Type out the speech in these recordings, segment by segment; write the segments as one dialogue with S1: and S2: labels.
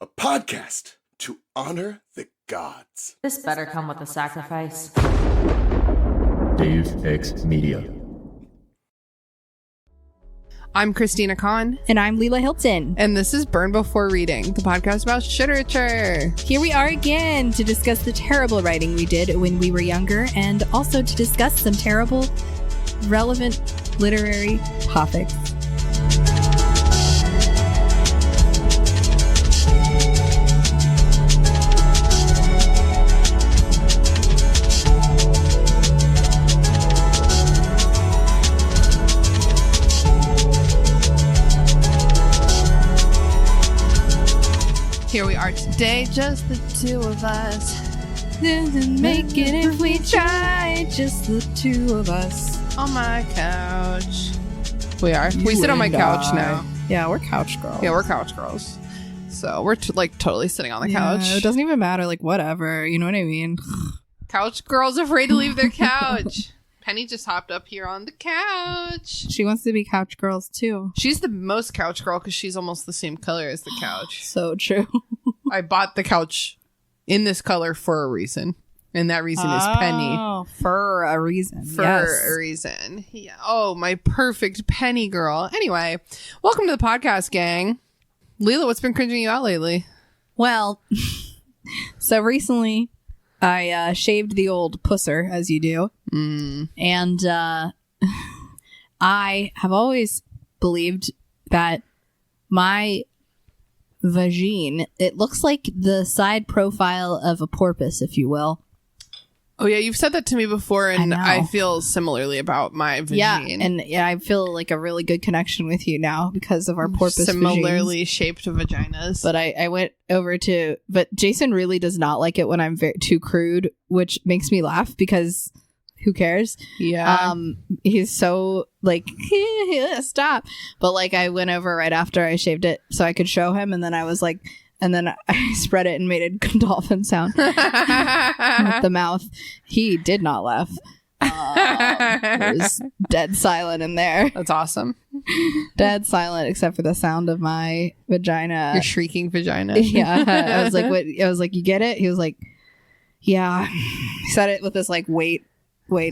S1: a podcast to honor the gods.
S2: This better come with a sacrifice.
S3: Dave X Media.
S4: I'm Christina Kahn.
S5: And I'm Leela Hilton.
S4: And this is Burn Before Reading, the podcast about literature.
S5: Here we are again to discuss the terrible writing we did when we were younger and also to discuss some terrible, relevant literary topics.
S4: Here we are today, just the two of us.
S5: Doesn't make it if we try, just the two of us.
S4: On my couch. We are. We sit on my couch now.
S5: Yeah, we're couch girls.
S4: Yeah, we're couch girls. So we're totally sitting on the couch.
S5: It doesn't even matter, whatever. You know what I mean?
S4: Couch girls afraid to leave their couch. Penny just hopped up here on the couch.
S5: She wants to be couch girls too.
S4: She's the most couch girl because she's almost the same color as the couch.
S5: So true.
S4: I bought the couch in this color for a reason. And that reason is Penny.
S5: Oh, for a reason.
S4: A reason. Yeah. Oh, my perfect Penny girl. Anyway, welcome to the podcast, gang. Leela, what's been cringing you out lately?
S5: Well, so recently I shaved the old pusser, as you do. And I have always believed that my vagine, it looks like the side profile of a porpoise, if you will.
S4: Oh, yeah, you've said that to me before, and
S5: I
S4: I feel similarly about my vagine.
S5: Yeah, and I feel like a really good connection with you now because of our porpoise
S4: similarly
S5: vagines.
S4: Shaped vaginas.
S5: But I went over to... But Jason really does not like it when I'm too crude, which makes me laugh because... Who cares?
S4: Yeah.
S5: He's so stop. But I went over right after I shaved it so I could show him, and then I was like, and then I spread it and made a dolphin sound with the mouth. He did not laugh. It was dead silent in there.
S4: That's awesome.
S5: Dead silent except for the sound of my vagina.
S4: Your shrieking vagina.
S5: Yeah. I was like, what? I was like, you get it? He was like, yeah. He said it with this weight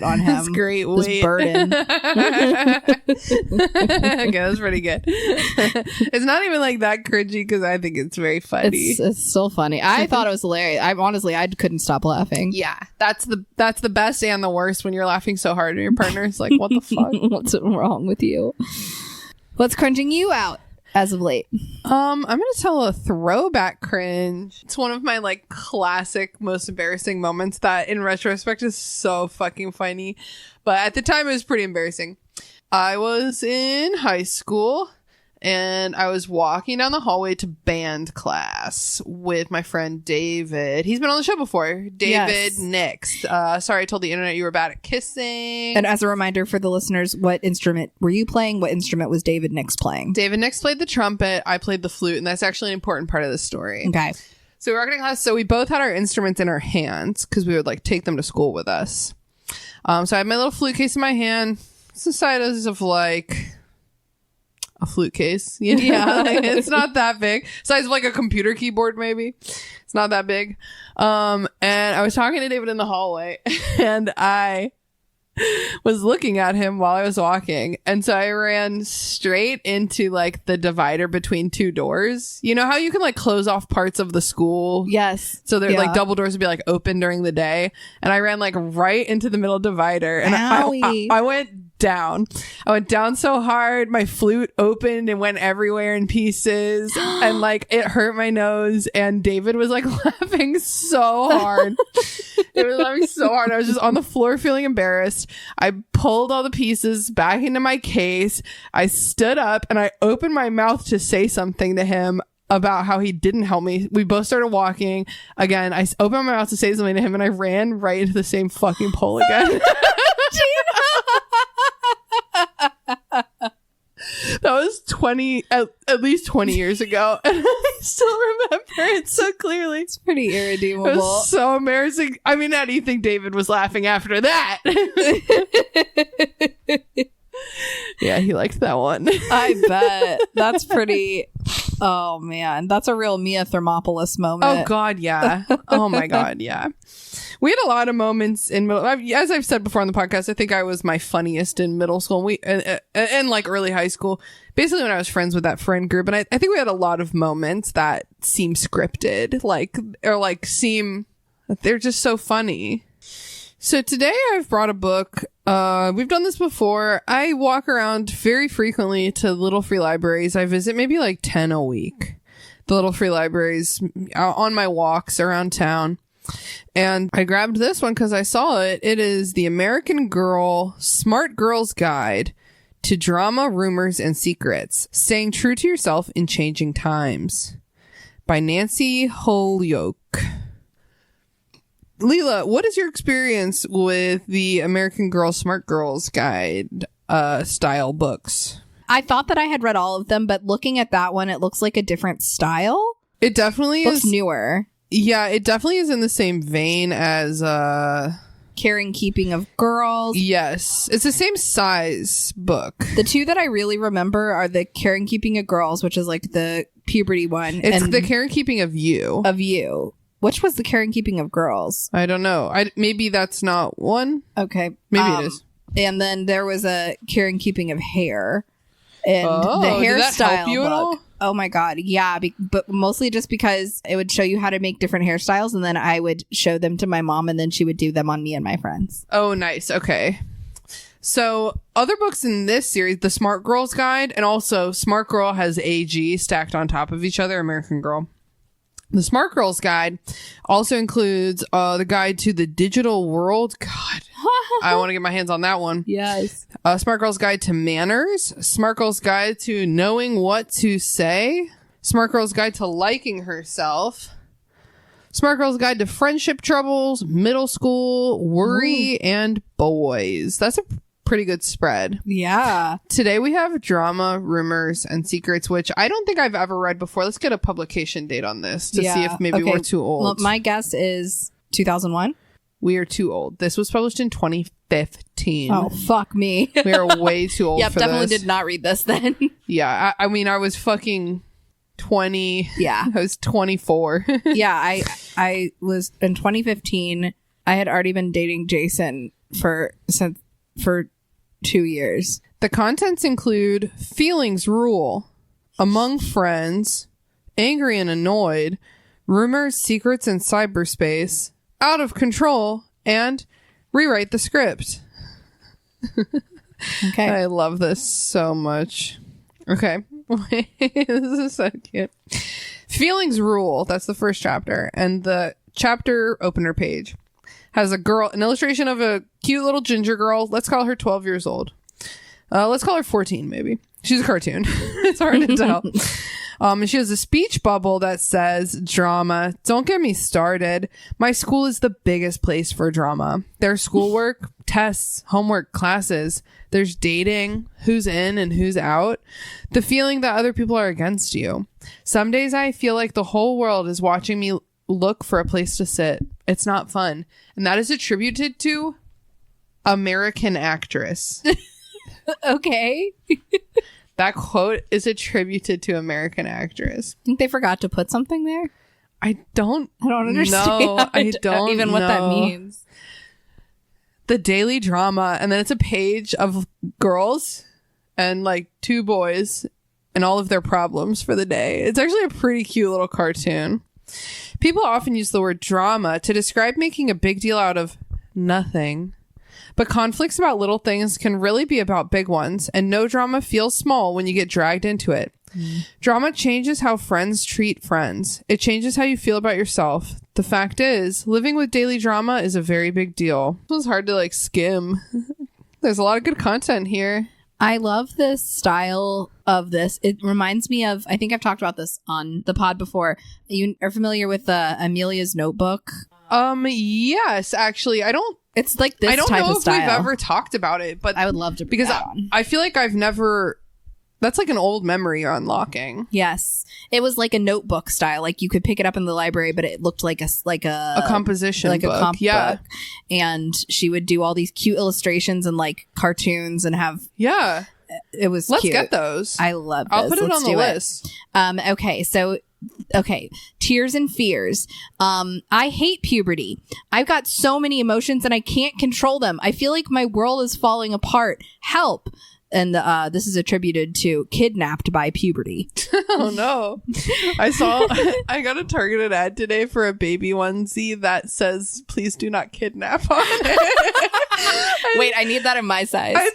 S5: on him.
S4: That's great weight.
S5: This burden.
S4: Okay, that's pretty good. It's not even that cringy because I think it's very funny.
S5: It's still funny. I thought it was hilarious. I couldn't stop laughing.
S4: Yeah, that's the best and the worst when you're laughing so hard and your partner's like, what the fuck?
S5: What's wrong with you? What's cringing you out as of late?
S4: I'm gonna tell a throwback cringe. It's one of my classic most embarrassing moments that in retrospect is so fucking funny, but at the time it was pretty embarrassing. I was in high school and I was walking down the hallway to band class with my friend David. He's been on the show before. David Nix. Sorry I told the internet you were bad at kissing.
S5: And as a reminder for the listeners, what instrument were you playing? What instrument was David Nix playing?
S4: David Nix played the trumpet. I played the flute, and that's actually an important part of the story.
S5: Okay.
S4: So we were walking to class. So we both had our instruments in our hands because we would take them to school with us. So I had my little flute case in my hand. It's the size of a flute case. Yeah, it's not that big. Size of a computer keyboard, maybe. It's not that big. And I was talking to David in the hallway, and I was looking at him while I was walking, and so I ran straight into the divider between two doors. You know how you can close off parts of the school?
S5: Yes.
S4: So they're double doors would be open during the day, and I ran right into the middle divider, and I went down. I went down so hard, my flute opened and went everywhere in pieces, and it hurt my nose, and David was laughing so hard. It was laughing so hard. I was just on the floor feeling embarrassed. I pulled all the pieces back into my case. I stood up and I opened my mouth to say something to him about how he didn't help me. We both started walking. Again, I opened my mouth to say something to him, and I ran right into the same fucking pole again. That was at least 20 years ago, and I still remember it so clearly.
S5: It's pretty irredeemable.
S4: It was so embarrassing. I mean, how do you think David was laughing after that? Yeah, he liked that one.
S5: I bet. That's pretty... Oh man, that's a real Mia Thermopolis moment.
S4: Oh God, yeah. Oh my God, yeah. We had a lot of moments in middle. As I've said before on the podcast, I think I was my funniest in middle school and like early high school. Basically, when I was friends with that friend group, and I think we had a lot of moments that seem scripted, they're just so funny. So today I've brought a book. We've done this before. I walk around very frequently to little free libraries. I visit maybe like 10 a week. The little free libraries on my walks around town. And I grabbed this one because I saw it. It is The American Girl Smart Girl's Guide to Drama, Rumors, and Secrets. Staying True to Yourself in Changing Times by Nancy Holyoke. Leela, what is your experience with the American Girl Smart Girls Guide style books?
S5: I thought that I had read all of them, but looking at that one, it looks like a different style.
S4: It definitely
S5: looks
S4: is
S5: newer.
S4: Yeah, it definitely is in the same vein as
S5: Caring Keeping of Girls.
S4: Yes, it's the same size book.
S5: The two that I really remember are the Caring Keeping of Girls, which is like the puberty one.
S4: It's
S5: and
S4: the Caring Keeping of You.
S5: Of You. Which was the Caring Keeping of Girls?
S4: I don't know. Maybe that's not one.
S5: Okay.
S4: Maybe it is.
S5: And then there was a Caring Keeping of Hair. And the hairstyle
S4: did that help you
S5: book.
S4: At all?
S5: Oh my God. Yeah. But mostly just because it would show you how to make different hairstyles. And then I would show them to my mom. And then she would do them on me and my friends.
S4: Oh, nice. Okay. So other books in this series, The Smart Girl's Guide, and also Smart Girl has AG stacked on top of each other, American Girl. The Smart Girl's Guide also includes the guide to the digital world. God, I want to get my hands on that one.
S5: Yes.
S4: Smart Girl's Guide to Manners. Smart Girl's Guide to Knowing What to Say. Smart Girl's Guide to Liking Herself. Smart Girl's Guide to Friendship Troubles, Middle School, Worry, and Boys. That's a pretty good spread.
S5: Yeah.
S4: Today we have Drama, Rumors, and Secrets, which I don't think I've ever read before. Let's get a publication date on this to see if maybe we're too old.
S5: Well, my guess is 2001.
S4: We are too old. This was published in 2015.
S5: Oh, fuck me.
S4: We are way too old for
S5: definitely
S4: this.
S5: did not read this then.
S4: Yeah, I mean, I was fucking 20.
S5: Yeah.
S4: I was 24.
S5: Yeah, I was in 2015. I had already been dating Jason for 2 years.
S4: The contents include feelings rule, among friends, angry and annoyed, rumors, secrets, and cyberspace, out of control, and rewrite the script.
S5: Okay.
S4: I love this so much. Okay. This is so cute. Feelings rule. That's the first chapter. And the chapter opener page has an illustration of a cute little ginger girl. Let's call her 12 years old. Let's call her 14, maybe. She's a cartoon. It's hard to tell. And she has a speech bubble that says, drama. Don't get me started. My school is the biggest place for drama. There's schoolwork, tests, homework, classes. There's dating, who's in and who's out. The feeling that other people are against you. Some days I feel like the whole world is watching me look for a place to sit. It's not fun. And that is attributed to American actress.
S5: Okay.
S4: That quote is attributed to American actress.
S5: I think they forgot to put something there.
S4: I don't
S5: understand.
S4: know. I don't
S5: even
S4: know
S5: what that means.
S4: The daily drama, and then it's a page of girls and like two boys and all of their problems for the day. It's actually a pretty cute little cartoon. People often use the word drama to describe making a big deal out of nothing. But conflicts about little things can really be about big ones, and no drama feels small when you get dragged into it. Drama changes how friends treat friends. It changes how you feel about yourself. The fact is, living with daily drama is a very big deal. It was hard to like skim. There's a lot of good content here.
S5: I love this style of this. It reminds me of, I think I've talked about this on the pod before. You are familiar with Amelia's Notebook?
S4: Yes, actually.
S5: It's like this type of style.
S4: I don't know if we've ever talked about it, but
S5: I would love to
S4: because I feel like I've never. That's like an old memory you're unlocking.
S5: Yes, it was like a notebook style. Like you could pick it up in the library, but it looked like a
S4: composition,
S5: like
S4: book.
S5: a comp
S4: book.
S5: And she would do all these cute illustrations and like cartoons and have it was
S4: Let's
S5: cute.
S4: get those.
S5: I love this.
S4: I'll put it
S5: Let's
S4: on the
S5: do
S4: list.
S5: Okay, tears and fears. I hate puberty. I've got so many emotions and I can't control them. I feel like my world is falling apart. Help. And this is attributed to kidnapped by puberty.
S4: Oh no. I got a targeted ad today for a baby onesie that says please do not kidnap on it.
S5: Wait, I need that in my size.
S4: I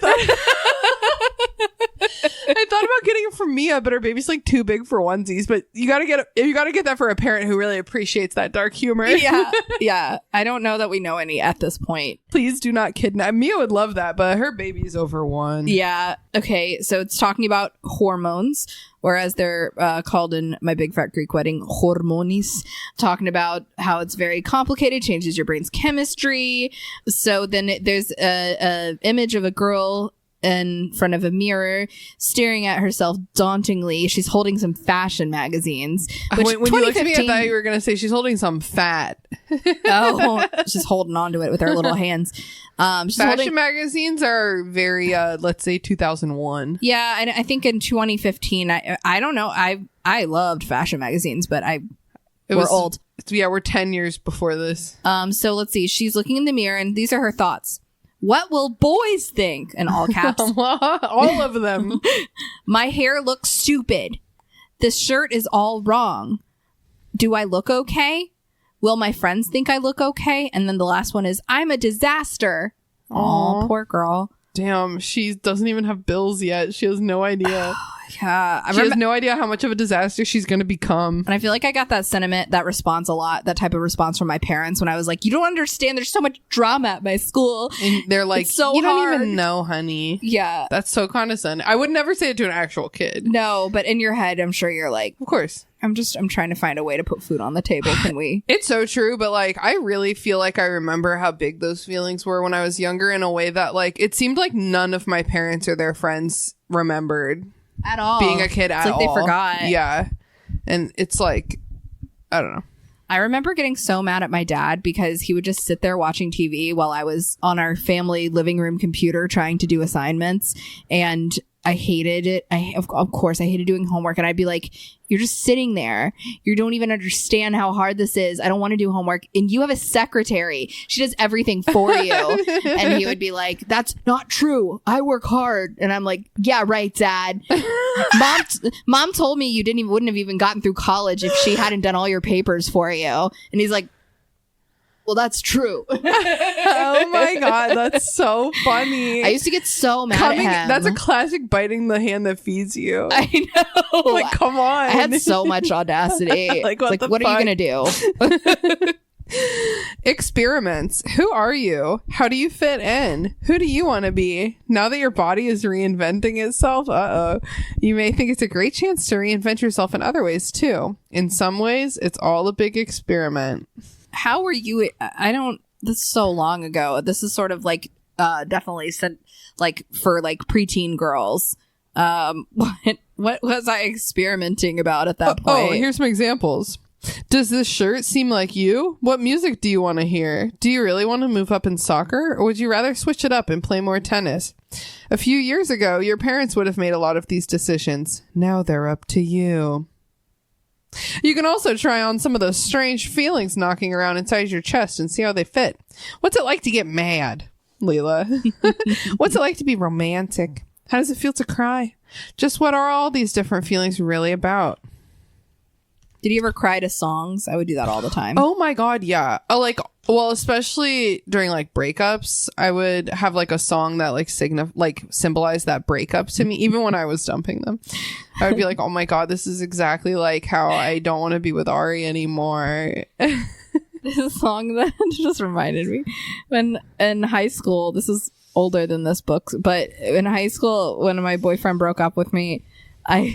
S4: thought about getting it for Mia, but her baby's like too big for onesies. But you gotta get that for a parent who really appreciates that dark humor.
S5: Yeah. I don't know that we know any at this point.
S4: Please do not kidnap. Mia would love that, but her baby's over 1.
S5: Yeah. Okay. So it's talking about hormones, whereas they're called in My Big Fat Greek Wedding hormones, talking about how it's very complicated, changes your brain's chemistry. So then there's a image of a girl in front of a mirror staring at herself dauntingly. She's holding some fashion magazines, which
S4: when you looked at me, I thought you were gonna say she's holding some fat.
S5: Oh, she's holding on to it with her little hands.
S4: Fashion magazines are very let's say 2001.
S5: Yeah, and I think in 2015, I don't know, I loved fashion magazines, but we're old.
S4: Yeah, we're 10 years before this.
S5: So let's see, she's looking in the mirror and these are her thoughts. What will boys think? In all caps.
S4: All of them.
S5: My hair looks stupid. This shirt is all wrong. Do I look okay? Will my friends think I look okay? And then the last one is, I'm a disaster. Aw, poor girl.
S4: Damn, she doesn't even have bills yet. She has no idea.
S5: Yeah,
S4: she has no idea how much of a disaster she's going to become.
S5: And I feel like I got that response a lot, that type of response from my parents when I was like, you don't understand, there's so much drama at my school.
S4: And they're like,
S5: it's so
S4: you
S5: hard.
S4: don't even know, honey.
S5: Yeah.
S4: That's so condescending. I would never say it to an actual kid.
S5: No, but in your head, I'm sure you're like,
S4: of course.
S5: I'm trying to find a way to put food on the table. Can we?
S4: It's so true, but like I really feel like I remember how big those feelings were when I was younger in a way that like it seemed like none of my parents or their friends remembered
S5: at all
S4: being a kid at all.
S5: It's like they forgot.
S4: Yeah. And it's like, I don't know.
S5: I remember getting so mad at my dad because he would just sit there watching TV while I was on our family living room computer trying to do assignments, and I hated it. Of course, I hated doing homework, and I'd be like, you're just sitting there. You don't even understand how hard this is. I don't want to do homework. And you have a secretary. She does everything for you. And he would be like, that's not true. I work hard. And I'm like, yeah, right, Dad. Mom told me you wouldn't have even gotten through college if she hadn't done all your papers for you. And he's like, well, that's true.
S4: Oh my God, that's so funny.
S5: I used to get so mad at him.
S4: That's a classic biting the hand that feeds you.
S5: I know.
S4: Like, come on.
S5: I had so much audacity.
S4: Like, what
S5: are you going to do?
S4: Experiments. Who are you? How do you fit in? Who do you want to be? Now that your body is reinventing itself, you may think it's a great chance to reinvent yourself in other ways too. In some ways, it's all a big experiment. How were you?
S5: This is so long ago. This is sort of like definitely said like for like preteen girls. What was I experimenting about at that point?
S4: Oh, here's some examples. Does this shirt seem like you? What music do you want to hear? Do you really want to move up in soccer, or would you rather switch it up and play more tennis? A few years ago, your parents would have made a lot of these decisions. Now they're up to you. You can also try on some of those strange feelings knocking around inside your chest and see how they fit. What's it like to get mad, Leela? What's it like to be romantic? How does it feel to cry? Just what are all these different feelings really about?
S5: Did you ever cry to songs? I would do that all the time.
S4: Oh my God, yeah. Especially during like breakups, I would have like a song that like symbolized that breakup to me. Even when I was dumping them, I would be like, oh my God, this is exactly like how I don't want to be with Ari anymore.
S5: This song that just reminded me when in high school, this is older than this book, but in high school, when my boyfriend broke up with me, I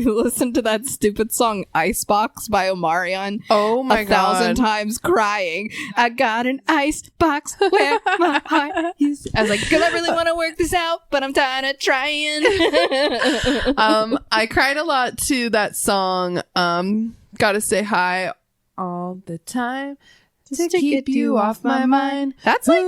S5: listened to that stupid song Icebox by Omarion.
S4: Oh my God.
S5: 1,000 times crying. I got an icebox where my heart used to. I was like, because I really want to work this out, but I'm tired of trying.
S4: I cried a lot to that song, Gotta Say Hi All the Time. to keep you off my mind.
S5: That's like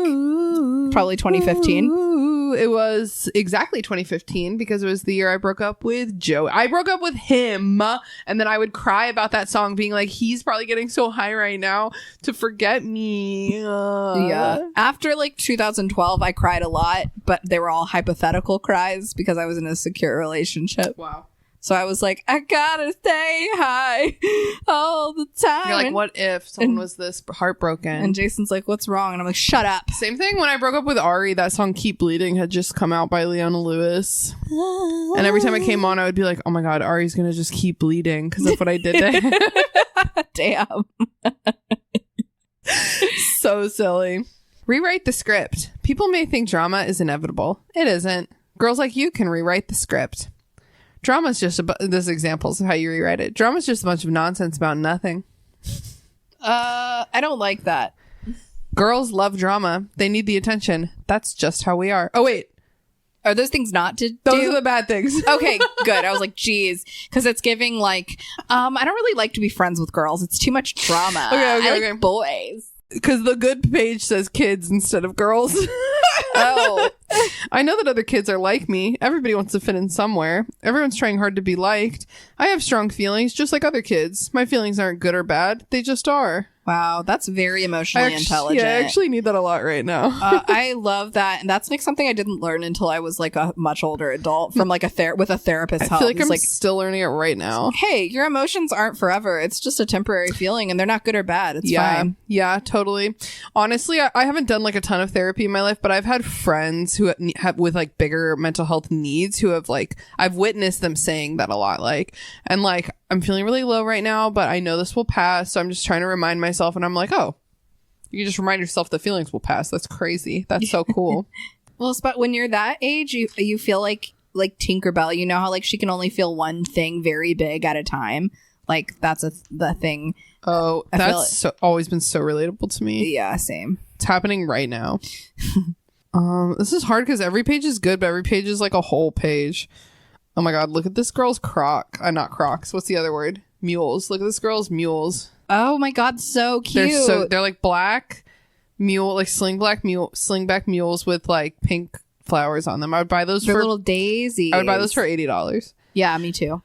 S5: probably 2015.
S4: It was exactly 2015 because it was the year I broke up with Joe. I broke up with him, and then I would cry about that song being like, he's probably getting so high right now to forget me.
S5: Yeah. After like 2012, I cried a lot, but they were all hypothetical cries because I was in a secure relationship.
S4: Wow.
S5: So I was like, I gotta stay high all the time.
S4: You're like, what if someone was this heartbroken?
S5: And Jason's like, what's wrong? And I'm like, shut up.
S4: Same thing when I broke up with Ari. That song Keep Bleeding had just come out by Leona Lewis. And every time it came on, I would be like, oh my God, Ari's gonna just keep bleeding because that's what I did to him.
S5: Damn.
S4: So silly. Rewrite the script. People may think drama is inevitable. It isn't. Girls like you can rewrite the script. Drama's just this examples of how you rewrite it. Drama's just a bunch of nonsense about nothing.
S5: I don't like that.
S4: Girls love drama. They need the attention. That's just how we are. Oh, wait.
S5: Are those things not to
S4: Those
S5: do?
S4: are the bad things.
S5: Okay, good. I was like, geez. Because it's giving like, I don't really like to be friends with girls. It's too much drama. I like boys.
S4: Because the good page says kids instead of girls.
S5: Oh.
S4: I know that other kids are like me. Everybody wants to fit in somewhere. Everyone's trying hard to be liked. I have strong feelings, just like other kids. My feelings aren't good or bad. They just are.
S5: Wow, that's very emotionally intelligent.
S4: Yeah, I actually need that a lot right now.
S5: I love that. And that's like something I didn't learn until I was like a much older adult from like with a therapist's help.
S4: I feel like I'm still learning it right now.
S5: Hey, your emotions aren't forever. It's just a temporary feeling and they're not good or bad. It's fine.
S4: Yeah, totally. Honestly, I haven't done like a ton of therapy in my life, but I've had friends who have with like bigger mental health needs who have like, I've witnessed them saying that a lot. Like, and like, I'm feeling really low right now, but I know this will pass. So I'm just trying to remind myself. And I'm like, oh, you can just remind yourself the feelings will pass. That's crazy. That's so cool.
S5: Well, but when you're that age, you feel like Tinkerbell. You know how like she can only feel one thing very big at a time. Like that's the thing.
S4: Oh, that's always been so relatable to me.
S5: Yeah, same.
S4: It's happening right now. This is hard because every page is good, but every page is like a whole page. Oh my God, look at this girl's not Crocs. What's the other word? Mules. Look at this girl's mules.
S5: Oh my God, so cute.
S4: They're like black mule, like slingback mules with like pink flowers on them. I would buy those for
S5: little daisies.
S4: I would buy those for $80.
S5: Yeah, me too.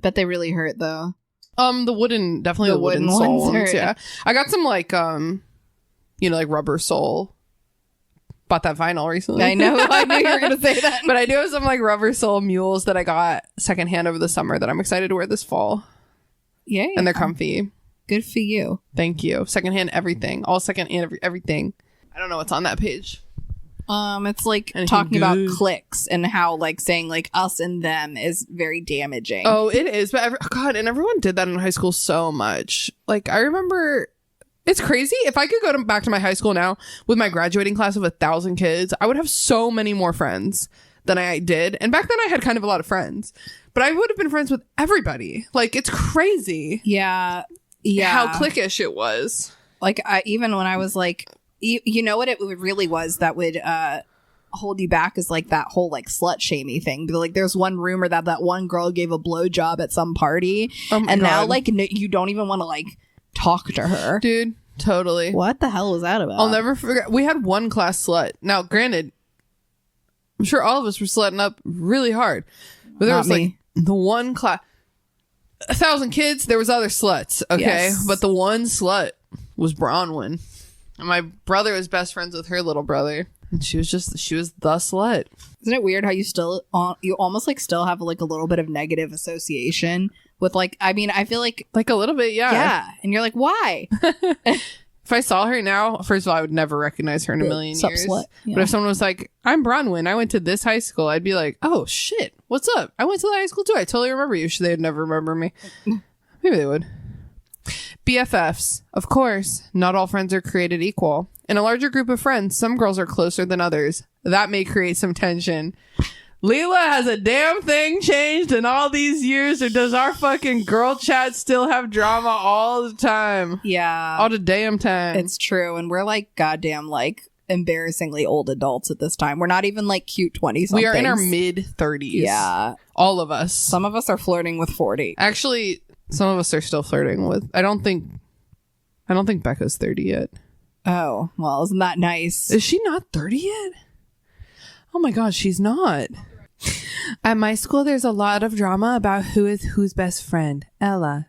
S5: Bet they really hurt though.
S4: The wooden sole ones.
S5: Hurt.
S4: Yeah, I got some like like rubber sole. Bought that vinyl recently.
S5: I know you were gonna say that.
S4: But I do have some like rubber sole mules that I got secondhand over the summer that I'm excited to wear this fall.
S5: Yeah.
S4: And they're comfy.
S5: Good for you.
S4: Thank you. Secondhand everything. All secondhand everything. I don't know what's on that page.
S5: It's like
S4: Anything
S5: talking
S4: good?
S5: about cliques and how like saying like us and them is very damaging.
S4: Oh, it is. But God, and everyone did that in high school so much. Like I remember, it's crazy. If I could go back to my high school now with my graduating class of 1,000 kids, I would have so many more friends than I did. And back then I had kind of a lot of friends, but I would have been friends with everybody. Like it's crazy.
S5: Yeah.
S4: How cliquish it was.
S5: Like even when I was like, you know what it really was that would hold you back is like that whole like slut shamey thing. But like there's one rumor that one girl gave a blowjob at some party, and
S4: God.
S5: now like you don't even want to like talk to her,
S4: dude. Totally.
S5: What the hell was that about?
S4: I'll never forget. We had one class slut. Now, granted, I'm sure all of us were slutting up really hard, but there
S5: Not
S4: was
S5: me.
S4: like the one class, 1,000 kids. There was other sluts, okay,
S5: Yes.
S4: but the one slut was Bronwyn, and my brother was best friends with her little brother, and she was the slut.
S5: Isn't it weird how you almost like still have like a little bit of negative association with like, I mean, I feel like
S4: Like a little bit, yeah.
S5: and you're like, why?
S4: If I saw her now, first of all, I would never recognize her in a million
S5: Sup,
S4: years.
S5: slut? Yeah.
S4: But if someone was like, I'm Bronwyn, I went to this high school, I'd be like, oh shit, what's up? I went to that high school too. I totally remember you. They would never remember me. Maybe they would. BFFs. Of course, not all friends are created equal. In a larger group of friends, some girls are closer than others. That may create some tension. Leela, has a damn thing changed in all these years, or does our fucking girl chat still have drama all the time?
S5: Yeah,
S4: All the damn time.
S5: it's true, and we're like goddamn like embarrassingly old adults at this time. We're not even like cute 20s.
S4: We are in our mid 30s.
S5: Yeah,
S4: All of us.
S5: some of us are flirting with 40.
S4: Actually, some of us are still flirting with. I I don't think Becca's 30 yet.
S5: Oh, well, isn't that nice?
S4: Is she not 30 yet? Oh my god, she's not. At my school, there's a lot of drama about who is whose best friend. Ella.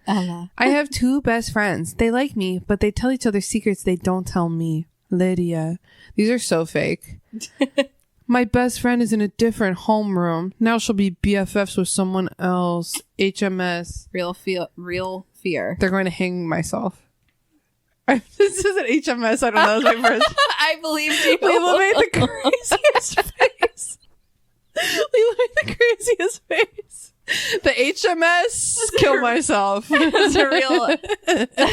S4: I have 2 best friends. They like me, but they tell each other secrets they don't tell me. Lydia. These are so fake. My best friend is in a different homeroom. Now she'll be BFFs with someone else. HMS.
S5: Real fear.
S4: They're going to hang myself. This is an HMS. I don't know. That was my first.
S5: I believed you.
S4: Leela made the craziest face. Leela made the craziest face. The HMS kill myself.
S5: It's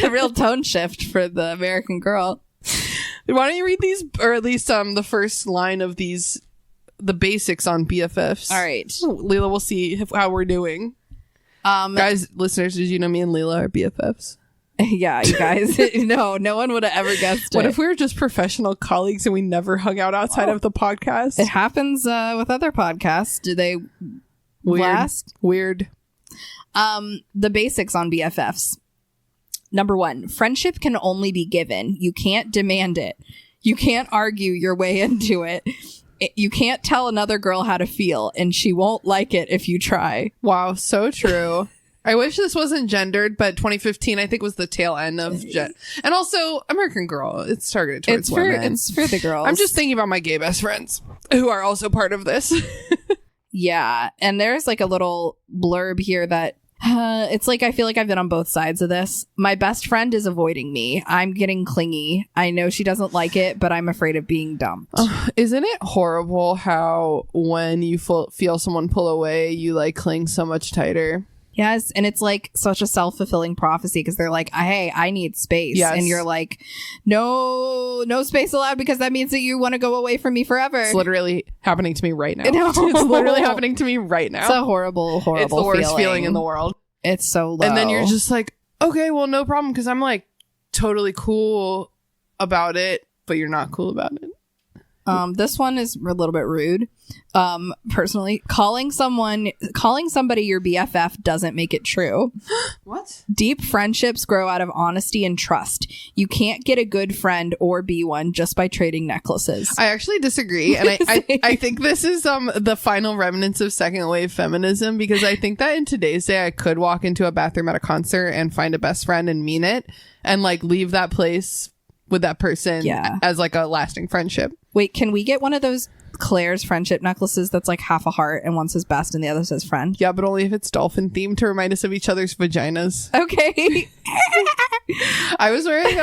S5: a real tone shift for the American girl.
S4: Why don't you read these, or at least the first line of these, the basics on BFFs?
S5: All right,
S4: Leela, we'll see how we're doing. Guys, listeners, did you know me and Leela are BFFs?
S5: Yeah, you guys. No one would have ever guessed
S4: What
S5: it.
S4: if we were just professional colleagues and we never hung out outside of the podcast?
S5: It happens with other podcasts. Do they last?
S4: Weird.
S5: The basics on BFFs. Number 1, friendship can only be given. You can't demand it. You can't argue your way into it. You can't tell another girl how to feel, and she won't like it if you try.
S4: Wow, so true. I wish this wasn't gendered, but 2015 I think was the tail end of and also American Girl. It's targeted towards women.
S5: It's for the girls.
S4: I'm just thinking about my gay best friends who are also part of this.
S5: Yeah, and there's like a little blurb here that it's like I feel like I've been on both sides of this. My best friend is avoiding me. I'm getting clingy. I know she doesn't like it, but I'm afraid of being dumped.
S4: Isn't it horrible how when you feel someone pull away, you like cling so much tighter?
S5: Yes, and it's like such a self-fulfilling prophecy because they're like, hey, I need space.
S4: Yes.
S5: And you're like, no space allowed because that means that you want to go away from me forever.
S4: It's literally happening to me right now.
S5: No.
S4: It's literally happening to me right now.
S5: It's a horrible
S4: It's the worst feeling in the world.
S5: It's so low.
S4: And then you're just like, okay, well, no problem, because I'm like totally cool about it, but you're not cool about it.
S5: This one is a little bit rude. Personally, calling somebody your BFF doesn't make it true.
S4: What?
S5: Deep friendships grow out of honesty and trust. You can't get a good friend or be one just by trading necklaces.
S4: I actually disagree, and I think this is the final remnants of second wave feminism, because I think that in today's day I could walk into a bathroom at a concert and find a best friend and mean it and like leave that place with that person as like a lasting friendship.
S5: Wait, can we get one of those Claire's friendship necklaces that's like half a heart and one says best and the other says friend?
S4: Yeah, but only if it's dolphin themed to remind us of each other's vaginas.
S5: Okay.
S4: I was wearing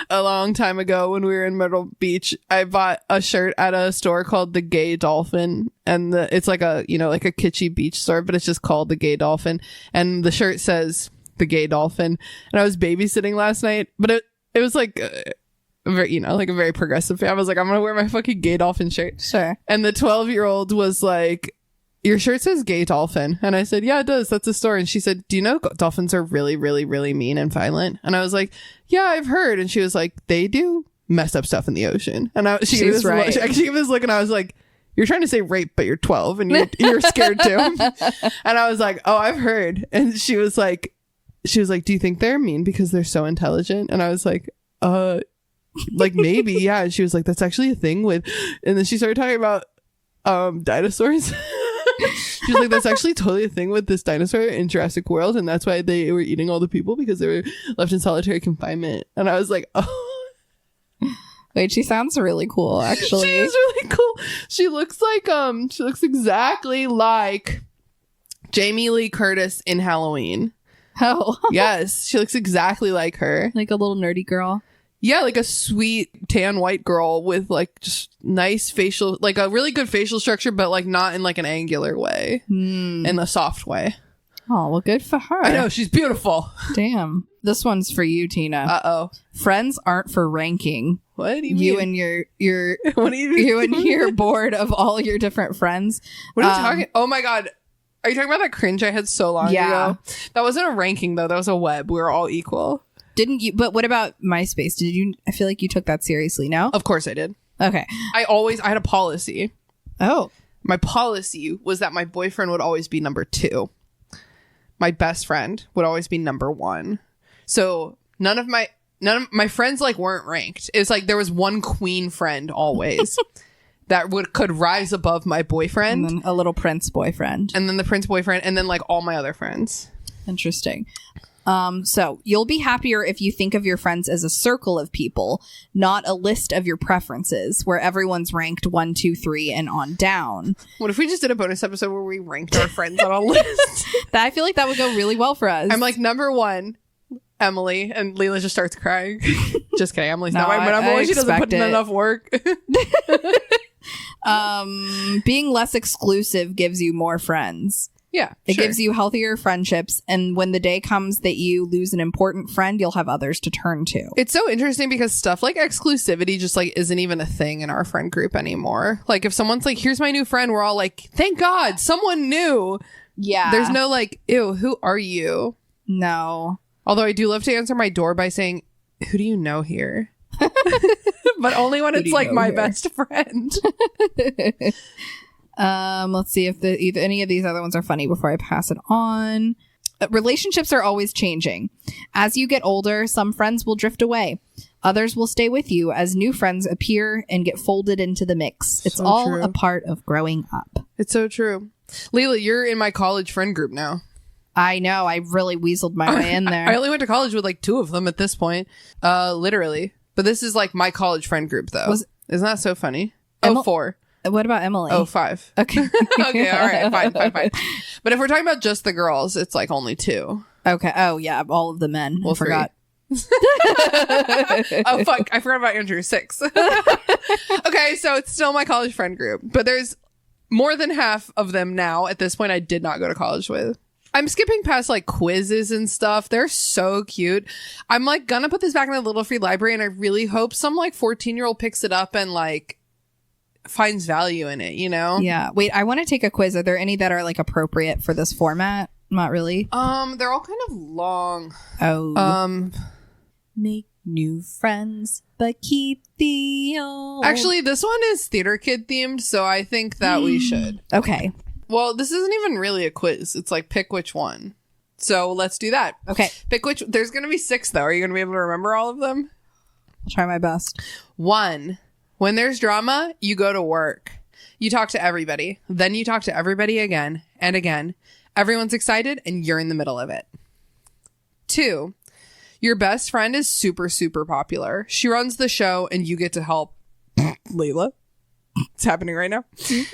S4: a long time ago when we were in Myrtle Beach, I bought a shirt at a store called The Gay Dolphin, and it's like a, you know, like a kitschy beach store, but it's just called The Gay Dolphin, and the shirt says The Gay Dolphin. And I was babysitting last night, but it was like very, you know, like a very progressive fan. I was like, I'm gonna wear my fucking Gay Dolphin shirt.
S5: Sure.
S4: And the 12-year-old was like, your shirt says Gay Dolphin. And I said, yeah, it does. That's a store. And she said, do you know dolphins are really, really, really mean and violent? And I was like, yeah, I've heard. And she was like, they do messed up stuff in the ocean. And she gave this
S5: right.
S4: She gave this look, and I was like, you're trying to say rape, but you're 12 and you're scared too. And I was like, oh, I've heard. And she was like, do you think they're mean because they're so intelligent? And I was like, like maybe, yeah. And she was like, that's actually a thing with, and then she started talking about dinosaurs. She was like, that's actually totally a thing with this dinosaur in Jurassic World, and that's why they were eating all the people, because they were left in solitary confinement. And I was like, oh.
S5: Wait, she sounds really cool, actually.
S4: She is really cool. She looks exactly like Jamie Lee Curtis in Halloween.
S5: Oh.
S4: Yes, she looks exactly like her.
S5: Like a little nerdy girl.
S4: Yeah, like a sweet tan white girl with like just nice facial, like a really good facial structure, but like not in like an angular way, in a soft way.
S5: Oh, well, good for her.
S4: I know, she's beautiful.
S5: Damn. This one's for you, Tina.
S4: Uh-oh.
S5: Friends aren't for ranking.
S4: What do you mean?
S5: You and your
S4: what do you mean?
S5: You and your board of all your different friends.
S4: What are you talking? Oh my god. Are you talking about that cringe I had so long ago? That wasn't a ranking though. That was a web. We were all equal.
S5: Didn't you? But what about MySpace? Did you? I feel like you took that seriously. No?
S4: Of course I did.
S5: Okay.
S4: I had a policy.
S5: Oh.
S4: My policy was that my boyfriend would always be number 2. My best friend would always be number 1. So none of my friends like weren't ranked. It's like there was one queen friend always that could rise above my boyfriend.
S5: And then a little prince boyfriend.
S4: And then the prince boyfriend. And then like all my other friends.
S5: Interesting. So you'll be happier if you think of your friends as a circle of people, not a list of your preferences where everyone's ranked 1, 2, 3 and on down.
S4: What if we just did a bonus episode where we ranked our friends on a list?
S5: I feel like that would go really well for us.
S4: I'm like, number 1, Emily, and Leela just starts crying. Just kidding. Emily's
S5: No,
S4: not my number 1. She doesn't put in
S5: expect it.
S4: enough work.
S5: Being less exclusive gives you more friends.
S4: Yeah.
S5: It
S4: sure.
S5: gives you healthier friendships, and when the day comes that you lose an important friend, you'll have others to turn to.
S4: It's so interesting because stuff like exclusivity just like isn't even a thing in our friend group anymore. Like if someone's like, here's my new friend, we're all like, thank God, someone new.
S5: Yeah.
S4: There's no like, ew, who are you?
S5: No.
S4: Although I do love to answer my door by saying, who do you know here? But only when
S5: Who do
S4: it's
S5: you
S4: like
S5: know
S4: my
S5: here?
S4: best friend.
S5: Let's see if either any of these other ones are funny before I pass it on. Relationships are always changing. As you get older, some friends will drift away. Others will stay with you as new friends appear and get folded into the mix. It's
S4: So
S5: all
S4: true.
S5: a part of growing up.
S4: It's so true. Leela, you're in my college friend group now.
S5: I know. I really weaseled my way in there.
S4: I only went to college with like 2 of them at this point. Literally. But this is like my college friend group though. Isn't that so funny?
S5: Emil-
S4: 4.
S5: What about Emily?
S4: 5.
S5: Okay.
S4: Okay, all right, fine. But if we're talking about just the girls, it's like only 2.
S5: Okay. Oh, yeah. All of the men.
S4: Well,
S5: I forgot.
S4: Oh, fuck. I forgot about Andrew. 6. Okay, so it's still my college friend group. But there's more than half of them now at this point I did not go to college with. I'm skipping past like quizzes and stuff. They're so cute. I'm like gonna put this back in the Little Free Library and I really hope some like 14-year-old picks it up and like finds value in it, you know?
S5: Yeah. Wait, I want to take a quiz. Are there any that are like appropriate for this format? Not really.
S4: They're all kind of long.
S5: Oh. Make new friends, but keep the old.
S4: Actually, this one is theater kid themed, so I think that we should.
S5: Okay.
S4: Well, this isn't even really a quiz. It's like pick which one. So let's do that.
S5: Okay.
S4: Pick which. There's going to be 6 though. Are you going to be able to remember all of them?
S5: I'll try my best.
S4: 1. When there's drama, you go to work. You talk to everybody. Then you talk to everybody again and again. Everyone's excited and you're in the middle of it. 2. Your best friend is super, super popular. She runs the show and you get to help. Layla. It's happening right now.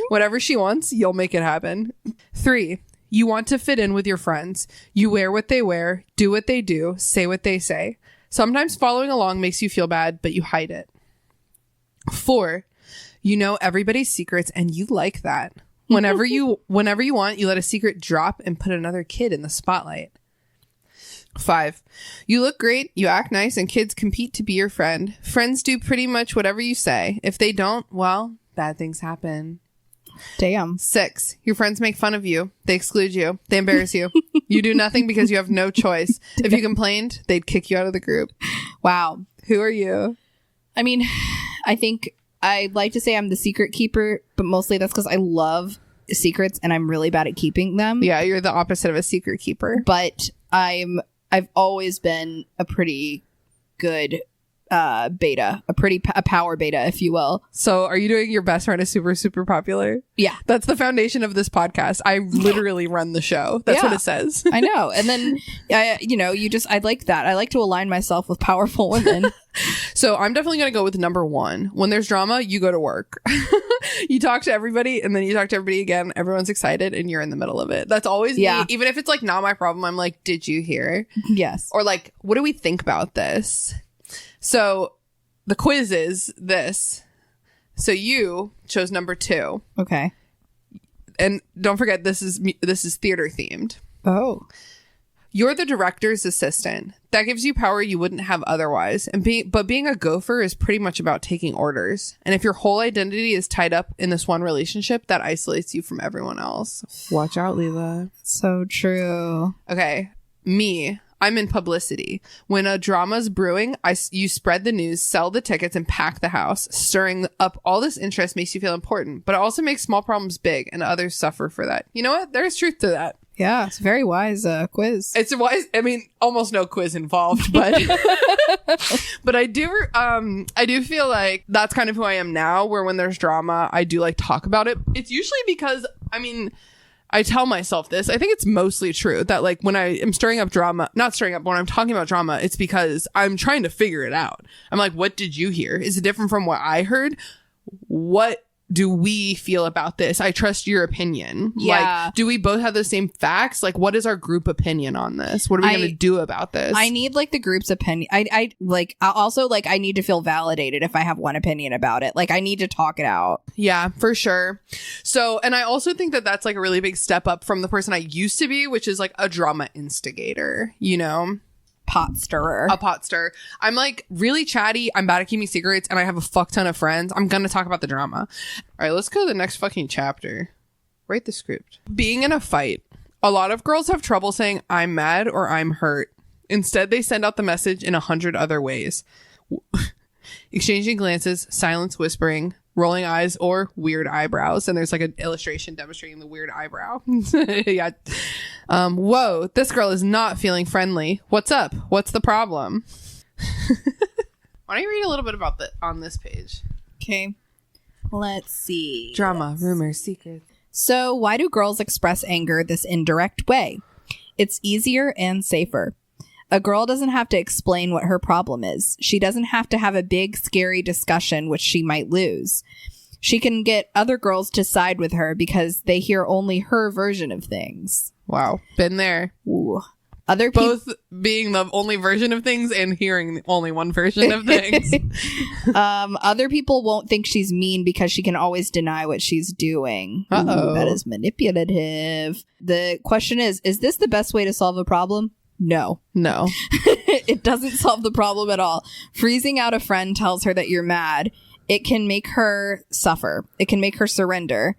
S4: Whatever she wants, you'll make it happen. 3. You want to fit in with your friends. You wear what they wear, do what they do, say what they say. Sometimes following along makes you feel bad, but you hide it. 4. You know everybody's secrets and you like that. Whenever you want, you let a secret drop and put another kid in the spotlight. 5. You look great, you act nice, and kids compete to be your friend. Friends do pretty much whatever you say. If they don't, well, bad things happen.
S5: Damn.
S4: 6. Your friends make fun of you. They exclude you. They embarrass you. You do nothing because you have no choice. If you complained, they'd kick you out of the group.
S5: Wow.
S4: Who are you?
S5: I mean, I think I'd like to say I'm the secret keeper, but mostly that's because I love secrets and I'm really bad at keeping them.
S4: Yeah, you're the opposite of a secret keeper.
S5: But I've always been a pretty good beta, a power beta, if you will.
S4: So are you doing your best friend is super, super popular?
S5: Yeah.
S4: That's the foundation of this podcast. I literally run the show. That's what
S5: Yeah.
S4: it says.
S5: I know. And then, I like that. I like to align myself with powerful women.
S4: So I'm definitely going to go with number 1. When there's drama, you go to work. You talk to everybody and then you talk to everybody again. Everyone's excited and you're in the middle of it. That's always me. Even if it's like not my problem, I'm like, did you hear?
S5: Yes.
S4: Or like, what do we think about this? So the quiz is this. So you chose number 2.
S5: Okay.
S4: And don't forget, this is theater themed.
S5: Oh.
S4: You're the director's assistant. That gives you power you wouldn't have otherwise. But being a gopher is pretty much about taking orders. And if your whole identity is tied up in this one relationship, that isolates you from everyone else. Watch out, Leela.
S5: So true.
S4: Okay. Me. I'm in publicity. When a drama's brewing, you spread the news, sell the tickets, and pack the house. Stirring up all this interest makes you feel important, but it also makes small problems big, and others suffer for that. You know what? There's truth to that.
S5: Yeah, it's a very wise quiz.
S4: It's a wise. I mean, almost no quiz involved, but but I do feel like that's kind of who I am now. Where when there's drama, I do like talk about it. It's usually because I tell myself this. I think it's mostly true that like when I am stirring up drama, not stirring up, when I'm talking about drama, it's because I'm trying to figure it out. I'm like, what did you hear? Is it different from what I heard? What do we feel about this? I trust your opinion.
S5: Yeah.
S4: Like, do we both have the same facts? Like, what is our group opinion on this? What are we going to do about this?
S5: I need like the group's opinion. I also like I need to feel validated if I have one opinion about it. Like I need to talk it out.
S4: Yeah, for sure. So, and I also think that that's like a really big step up from the person I used to be, which is like a drama instigator, you know?
S5: Pot stirrer.
S4: A pot stirrer. I'm like really chatty. I'm bad at keeping secrets and I have a fuck ton of friends. I'm gonna talk about the drama. All right, let's go to the next fucking chapter. Write the script. Being in a fight. A lot of girls have trouble saying I'm mad or I'm hurt. Instead, they send out the message in 100 other ways. Exchanging glances, silence whispering, rolling eyes, or weird eyebrows. And there's like an illustration demonstrating the weird eyebrow. Yeah. Whoa, this girl is not feeling friendly. What's up? What's the problem? Why don't you read a little bit about that on this page?
S5: Okay. Let's see.
S4: Drama, rumors, secrets.
S5: So why do girls express anger this indirect way? It's easier and safer. A girl doesn't have to explain what her problem is. She doesn't have to have a big, scary discussion which she might lose. She can get other girls to side with her because they hear only her version of things.
S4: Wow. Been there.
S5: Ooh. Other people
S4: both being the only version of things and hearing only one version of things.
S5: Other people won't think she's mean because she can always deny what she's doing.
S4: Uh-oh.
S5: Ooh, that is manipulative. The question is this the best way to solve a problem? No. It doesn't solve the problem at all. Freezing out a friend tells her that you're mad. It can make her suffer. It can make her surrender.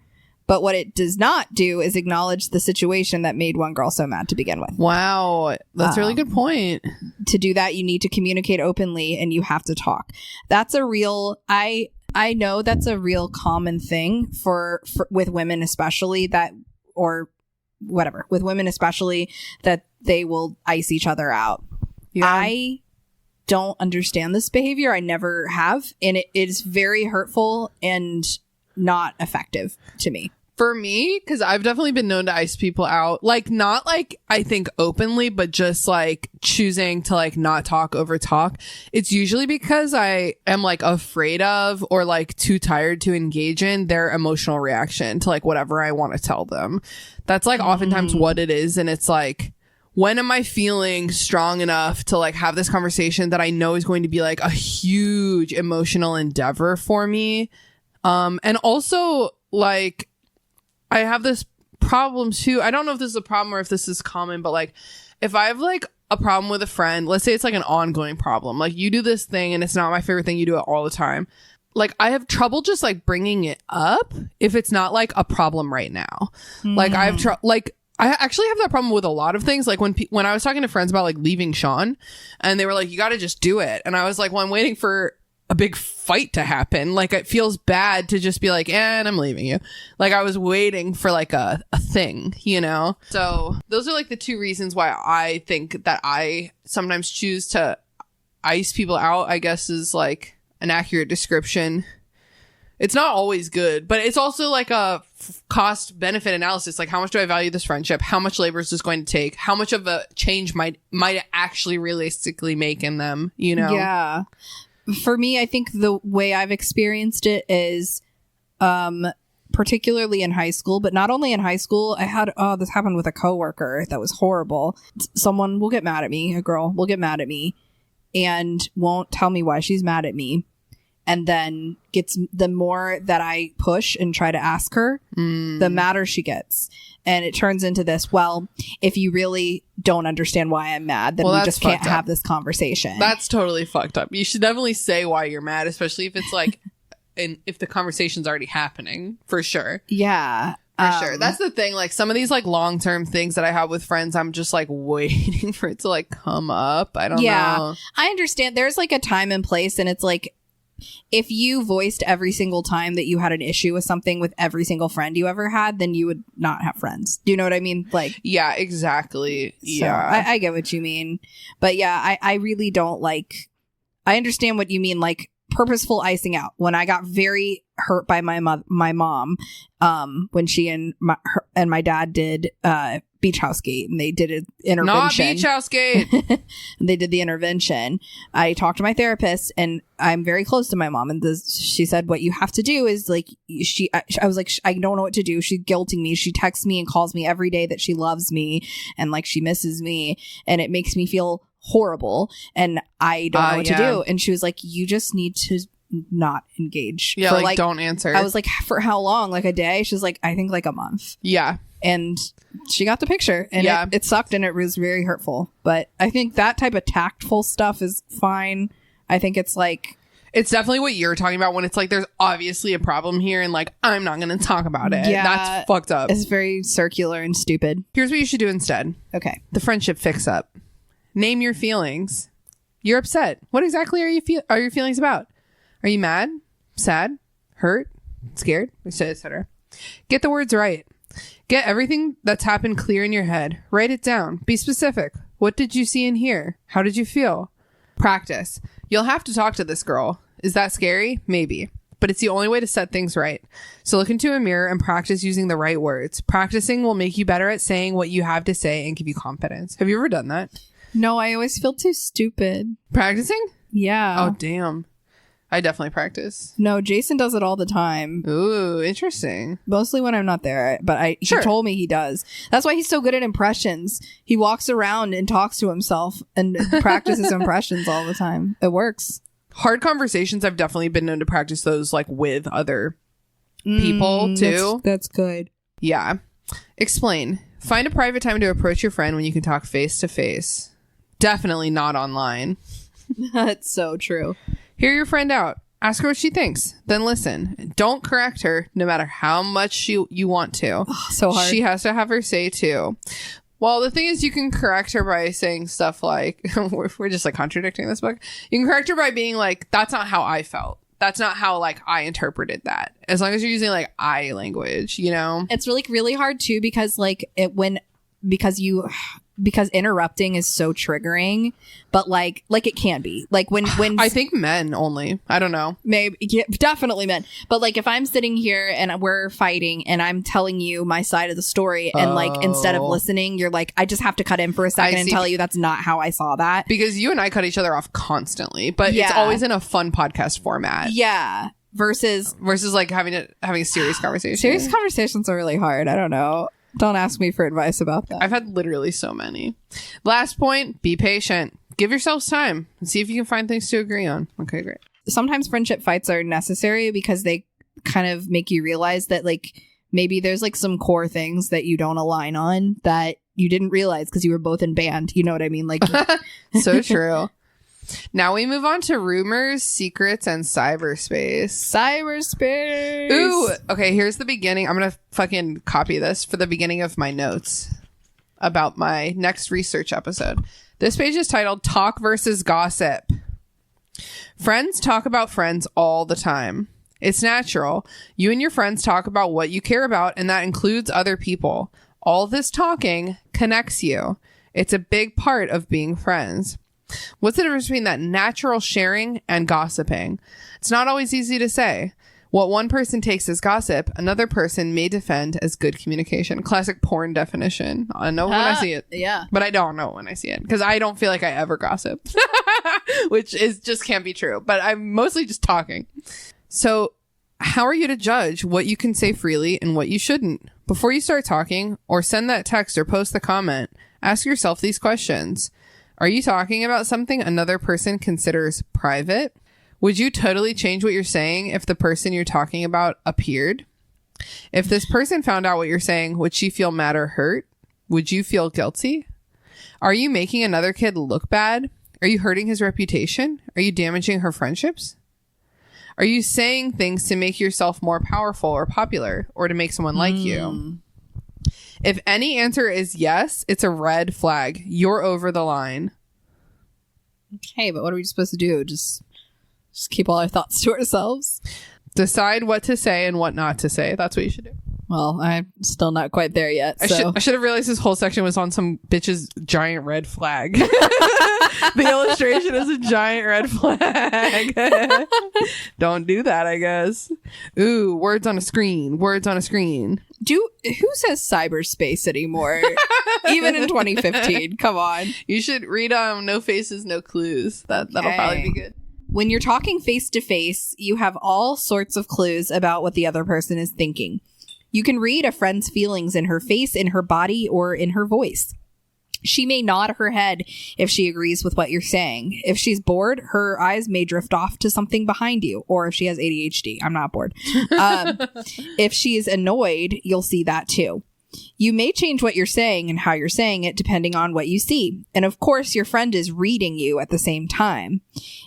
S5: But what it does not do is acknowledge the situation that made one girl so mad to begin with.
S4: Wow. That's a really good point.
S5: To do that, you need to communicate openly and you have to talk. That's a real... I know that's a real common thing for with women especially that... or whatever. With women especially that they will ice each other out.
S4: Yeah.
S5: I don't understand this behavior. I never have. And it is very hurtful and not effective to me.
S4: For me, because I've definitely been known to ice people out, like not like I think openly, but just like choosing to like not talk over talk. It's usually because I am like afraid of or like too tired to engage in their emotional reaction to like whatever I want to tell them. That's like oftentimes what it is. And it's like, when am I feeling strong enough to like have this conversation that I know is going to be like a huge emotional endeavor for me? And also like, I have this problem too. I don't know if this is a problem or if this is common, but like if I have like a problem with a friend, let's say it's like an ongoing problem, like you do this thing and it's not my favorite thing, you do it all the time. Like I have trouble just like bringing it up if it's not like a problem right now. Like I actually have that problem with a lot of things. Like when I was talking to friends about like leaving Sean and they were like, you got to just do it. And I was like, well, I'm waiting for a big fight to happen. Like it feels bad to just be like, and I'm leaving you. Like I was waiting for like a thing, you know? So those are like the two reasons why I think that I sometimes choose to ice people out, I guess is like an accurate description. It's not always good, but it's also like a cost benefit analysis. Like how much do I value this friendship? How much labor is this going to take? How much of a change might it actually realistically make in them, you know?
S5: Yeah. For me, I think the way I've experienced it is particularly in high school, but not only in high school. This happened with a coworker that was horrible. Someone will get mad at me, a girl will get mad at me and won't tell me why she's mad at me. And then the more that I push and try to ask her, the madder she gets. And it turns into this, well, if you really don't understand why I'm mad, then we just can't have this conversation.
S4: That's totally fucked up. You should definitely say why you're mad, especially if it's like, and if the conversation's already happening, for sure.
S5: Yeah.
S4: For sure. That's the thing. Like some of these like long-term things that I have with friends, I'm just like waiting for it to like come up. I don't know.
S5: I understand. There's like a time and place and it's like, if you voiced every single time that you had an issue with something with every single friend you ever had, then you would not have friends. Do you know what I mean? Like,
S4: yeah, exactly.
S5: So
S4: Yeah.
S5: I get what you mean. But yeah, I really don't like, I understand what you mean, like purposeful icing out. When I got very hurt by my mom, when she and my dad did Beach House Gate, and they did an intervention.
S4: Not Beach House Gate.
S5: They did the intervention. I talked to my therapist, and I'm very close to my mom, and she said, what you have to do is like, I was like, I don't know what to do. She's guilting me. She texts me and calls me every day that she loves me and like she misses me, and it makes me feel horrible, and I don't know what to do. And she was like, you just need to not engage.
S4: Yeah, like don't answer.
S5: I was like, for how long? Like a day? She's like, I think like a month.
S4: Yeah.
S5: And she got the picture, and it sucked, and it was very hurtful. But I think that type of tactful stuff is fine. I think it's like,
S4: it's definitely what you're talking about when it's like there's obviously a problem here, and like I'm not going to talk about it.
S5: Yeah,
S4: that's fucked up.
S5: It's very circular and stupid.
S4: Here's what you should do instead.
S5: Okay.
S4: The friendship fix up. Name your feelings. You're upset. What exactly are your feelings about? Are you mad, sad, hurt, scared, etc.? Get the words right. Get everything that's happened clear in your head. Write it down. Be specific. What did you see and hear? How did you feel? Practice. You'll have to talk to this girl. Is that scary? Maybe. But it's the only way to set things right. So look into a mirror and practice using the right words. Practicing will make you better at saying what you have to say and give you confidence. Have you ever done that?
S5: No, I always feel too stupid.
S4: Practicing?
S5: Yeah.
S4: Oh, damn. I definitely practice.
S5: No, Jason does it all the time.
S4: Ooh, interesting.
S5: Mostly when I'm not there, but he told me he does. That's why he's so good at impressions. He walks around and talks to himself and practices impressions all the time. It works.
S4: Hard conversations, I've definitely been known to practice those like with other people too.
S5: That's good.
S4: Yeah. Explain. Find a private time to approach your friend when you can talk face to face. Definitely not online.
S5: That's so true.
S4: Hear your friend out. Ask her what she thinks. Then listen. Don't correct her no matter how much you want to.
S5: Oh, so hard.
S4: She has to have her say too. Well, the thing is, you can correct her by saying stuff like, we're just like contradicting this book. You can correct her by being like, that's not how I felt. That's not how like I interpreted that. As long as you're using like I language, you know?
S5: It's really hard too, because like because interrupting is so triggering, but like it can be like when
S4: I think men only. I don't know.
S5: Maybe, yeah, definitely men. But like if I'm sitting here and we're fighting and I'm telling you my side of the story, and like instead of listening, you're like, I just have to cut in for a second and tell you that's not how I saw that.
S4: Because you and I cut each other off constantly, but it's always in a fun podcast format.
S5: Yeah. Versus
S4: like having a serious conversation.
S5: Serious conversations are really hard. I don't know. Don't ask me for advice about that.
S4: I've had literally so many. Last point, be patient. Give yourselves time and see if you can find things to agree on. Okay, great.
S5: Sometimes friendship fights are necessary because they kind of make you realize that like maybe there's like some core things that you don't align on that you didn't realize because you were both in band. You know what I mean? Like,
S4: so true. Now we move on to rumors, secrets, and cyberspace.
S5: Cyberspace.
S4: Ooh, okay, here's the beginning. I'm going to fucking copy this for the beginning of my notes about my next research episode. This page is titled Talk versus Gossip. Friends talk about friends all the time. It's natural. You and your friends talk about what you care about, and that includes other people. All this talking connects you. It's a big part of being friends. What's the difference between that natural sharing and gossiping? It's not always easy to say. What one person takes as gossip, another person may defend as good communication. Classic porn definition. I know when I see it.
S5: Yeah.
S4: But I don't know when I see it because I don't feel like I ever gossip, which is just can't be true. But I'm mostly just talking. So how are you to judge what you can say freely and what you shouldn't? Before you start talking or send that text or post the comment, ask yourself these questions. Are you talking about something another person considers private? Would you totally change what you're saying if the person you're talking about appeared? If this person found out what you're saying, would she feel mad or hurt? Would you feel guilty? Are you making another kid look bad? Are you hurting his reputation? Are you damaging her friendships? Are you saying things to make yourself more powerful or popular or to make someone like you? If any answer is yes, it's a red flag. You're over the line.
S5: Okay, but what are we supposed to do? Just Just keep all our thoughts to ourselves.
S4: Decide what to say and what not to say. That's what you should do.
S5: Well, I'm still not quite there yet. So.
S4: I should have realized this whole section was on some bitch's giant red flag. The illustration is a giant red flag. Don't do that, I guess. Ooh, words on a screen. Words on a screen.
S5: Who says cyberspace anymore? Even in 2015. Come on.
S4: You should read No Faces, No Clues. That'll probably be good.
S5: When you're talking face to face, you have all sorts of clues about what the other person is thinking. You can read a friend's feelings in her face, in her body, or in her voice. She may nod her head if she agrees with what you're saying. If she's bored, her eyes may drift off to something behind you. Or if she has ADHD, I'm not bored. If she's annoyed, you'll see that too. You may change what you're saying and how you're saying it depending on what you see. And of course, your friend is reading you at the same time.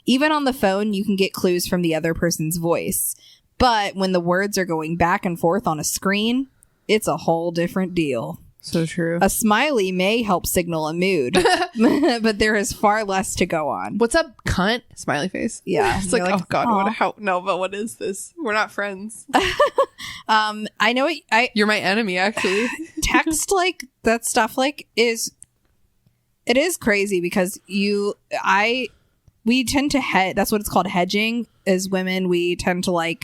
S5: Even on the phone, you can get clues from the other person's voice. But when the words are going back and forth on a screen, it's a whole different deal.
S4: So true.
S5: A smiley may help signal a mood, but there is far less to go on.
S4: What's up, cunt? Smiley face.
S5: Yeah.
S4: It's like, oh God, but what is this? We're not friends.
S5: I know
S4: you're my enemy, actually.
S5: Text like that stuff it is crazy because we tend to that's what it's called, hedging. As women, we tend to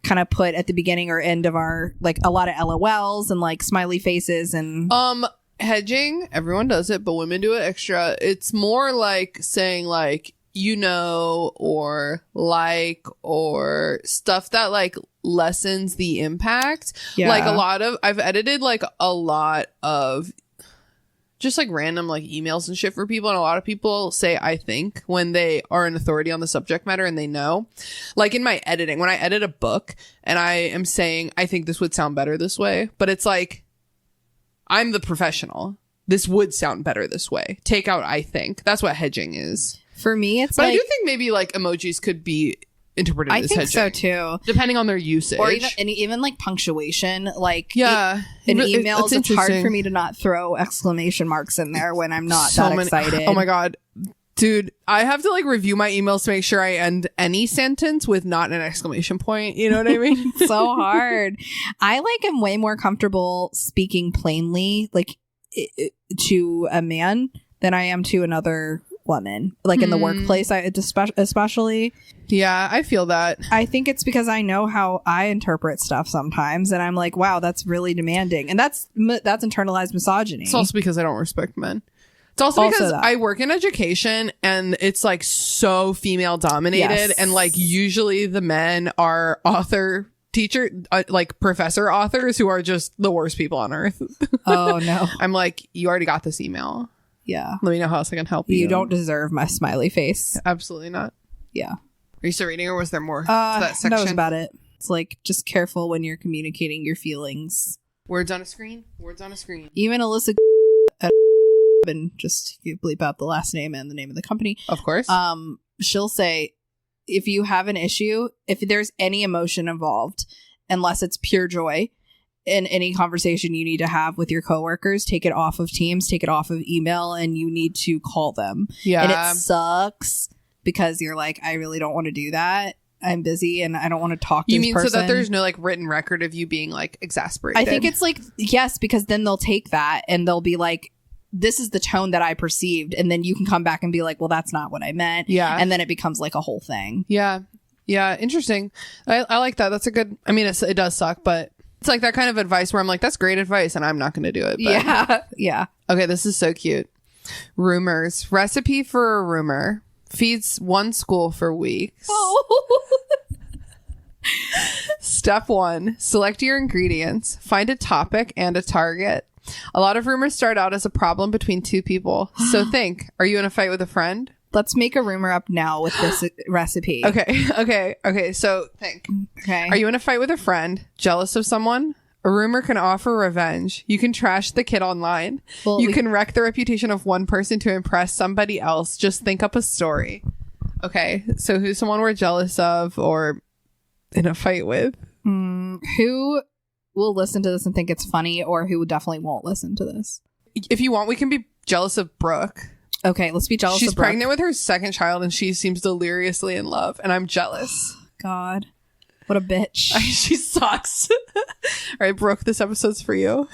S5: kind of put at the beginning or end of our a lot of LOLs and smiley faces and
S4: hedging. Everyone does it, but women do it extra. It's more like saying or or stuff that lessens the impact. Yeah. I've edited a lot of just random emails and shit for people, and a lot of people say I think when they are an authority on the subject matter and they know. In my editing, when I edit a book and I am saying I think this would sound better this way, but it's I'm the professional. This would sound better this way. Take out I think. That's what hedging is.
S5: For me, it's
S4: But I do think maybe emojis could be interpreted as hedging.
S5: I think so too,
S4: depending on their usage,
S5: or even punctuation.
S4: Yeah,
S5: in emails, it's hard for me to not throw exclamation marks in there when I'm not that excited.
S4: Oh my God, dude, I have to review my emails to make sure I end any sentence with not an exclamation point. You know what I mean?
S5: So hard. I am way more comfortable speaking plainly to a man than I am to another woman, in the workplace, especially.
S4: Yeah, I feel that.
S5: I think it's because I know how I interpret stuff sometimes, and I'm wow, that's really demanding, and that's internalized misogyny.
S4: It's also because I don't respect men. It's also because I work in education, and it's so female dominated, yes. And usually the men are teacher, professor authors who are just the worst people on earth.
S5: Oh no.
S4: I'm you already got this email.
S5: Yeah.
S4: Let me know how else I can help you.
S5: You don't deserve my smiley face.
S4: Absolutely not.
S5: Yeah.
S4: Are you still reading, or was there more to that section?
S5: That was about it. It's just careful when you're communicating your feelings.
S4: Words on a screen. Words on a screen.
S5: Even Alyssa and just bleep out the last name and the name of the company.
S4: Of course.
S5: She'll say, if you have an issue, if there's any emotion involved, unless it's pure joy, in any conversation you need to have with your coworkers, take it off of Teams, take it off of email, and you need to call them.
S4: Yeah.
S5: And it sucks because you're I really don't want to do that. I'm busy and I don't want to talk to this person. You mean
S4: so that there's no written record of you being exasperated?
S5: I think it's yes, because then they'll take that and they'll be this is the tone that I perceived. And then you can come back and be well, that's not what I meant.
S4: Yeah.
S5: And then it becomes a whole thing.
S4: Yeah. Yeah. Interesting. I like that. That's a good, it does suck, but it's that kind of advice where I'm that's great advice and I'm not going to do it. But.
S5: Yeah. Yeah.
S4: Okay. This is so cute. Rumors. Recipe for a rumor. Feeds one school for weeks.
S5: Oh.
S4: Step 1. Select your ingredients. Find a topic and a target. A lot of rumors start out as a problem between two people. So think, are you in a fight with a friend?
S5: Let's make a rumor up now with this recipe.
S4: Okay. So think.
S5: Okay.
S4: Are you in a fight with a friend? Jealous of someone? A rumor can offer revenge. You can trash the kid online. Well, you can wreck the reputation of one person to impress somebody else. Just think up a story. Okay. So who's someone we're jealous of or in a fight with?
S5: Who will listen to this and think it's funny, or who definitely won't listen to this?
S4: If you want, we can be jealous of Brooke.
S5: Okay, let's be jealous
S4: She's
S5: of Brooke.
S4: pregnant with her second child and she seems deliriously in love. And I'm jealous.
S5: God. What a bitch.
S4: She sucks. All right, Brooke, this episode's for you.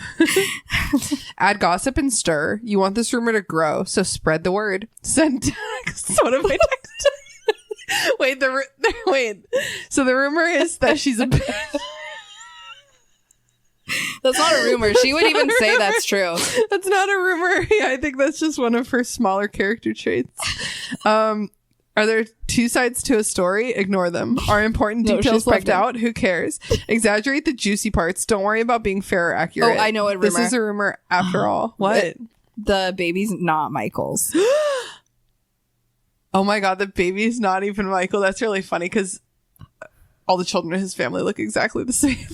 S4: Add gossip and stir. You want this rumor to grow, so spread the word. Send texts. What have I texted? Wait. So the rumor is that she's a bitch.
S5: That's not a rumor. She would even say that's true.
S4: That's not a rumor. Yeah, I think that's just one of her smaller character traits. Are there two sides to a story? Ignore them. Are important details left out? Who cares? Exaggerate the juicy parts. Don't worry about being fair or accurate.
S5: Oh, I know what rumor.
S4: This is a rumor after all. What?
S5: The baby's not Michael's.
S4: Oh my God, the baby's not even Michael. That's really funny because all the children in his family look exactly the same.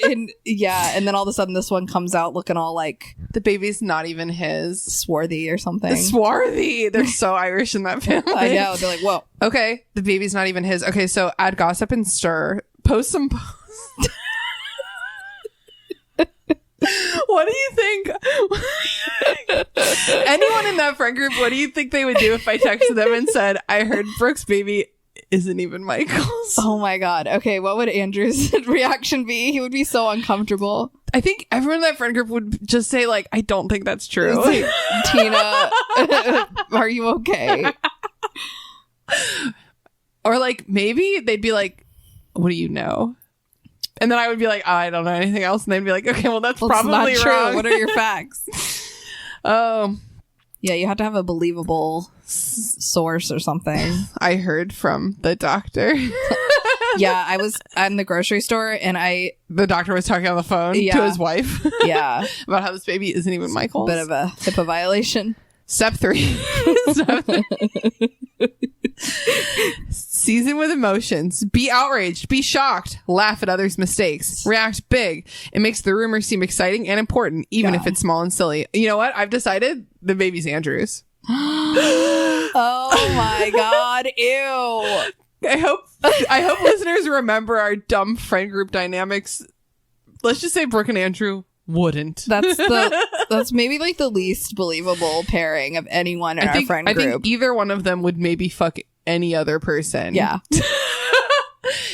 S5: And then all of a sudden this one comes out looking all like...
S4: The baby's not even his.
S5: Swarthy or something.
S4: Swarthy. They're so Irish in that family.
S5: I know. They're like, whoa.
S4: Okay, the baby's not even his. Okay, so add gossip and stir. Post some posts. What do you think? Anyone in that friend group, what do you think they would do if I texted them and said, I heard Brooke's baby isn't even Michael's?
S5: Oh my God. Okay, what would Andrew's reaction be? He would be so uncomfortable.
S4: I think everyone in that friend group would just say, like, I don't think that's true.
S5: Like, Tina, are you okay?
S4: Or like, maybe they'd be like, what do you know? And then I would be like, oh, I don't know anything else. And they'd be like, okay, well, that's probably
S5: not true.
S4: wrong.
S5: What are your facts?
S4: Oh,
S5: yeah, you have to have a believable source or something.
S4: I heard from the doctor.
S5: Yeah, I was in the grocery store and
S4: the doctor was talking on the phone to his wife.
S5: Yeah.
S4: About how this baby isn't even Michael's.
S5: Bit of a HIPAA violation.
S4: Step 3. Season with emotions. Be outraged. Be shocked. Laugh at others' mistakes. React big. It makes the rumor seem exciting and important, even if it's small and silly. You know what? I've decided the baby's Andrew's.
S5: Oh my God. Ew.
S4: I hope listeners remember our dumb friend group dynamics. Let's just say Brooke and Andrew wouldn't.
S5: That's maybe like the least believable pairing of anyone in our friend group.
S4: I think either one of them would maybe fuck any other person.
S5: Yeah.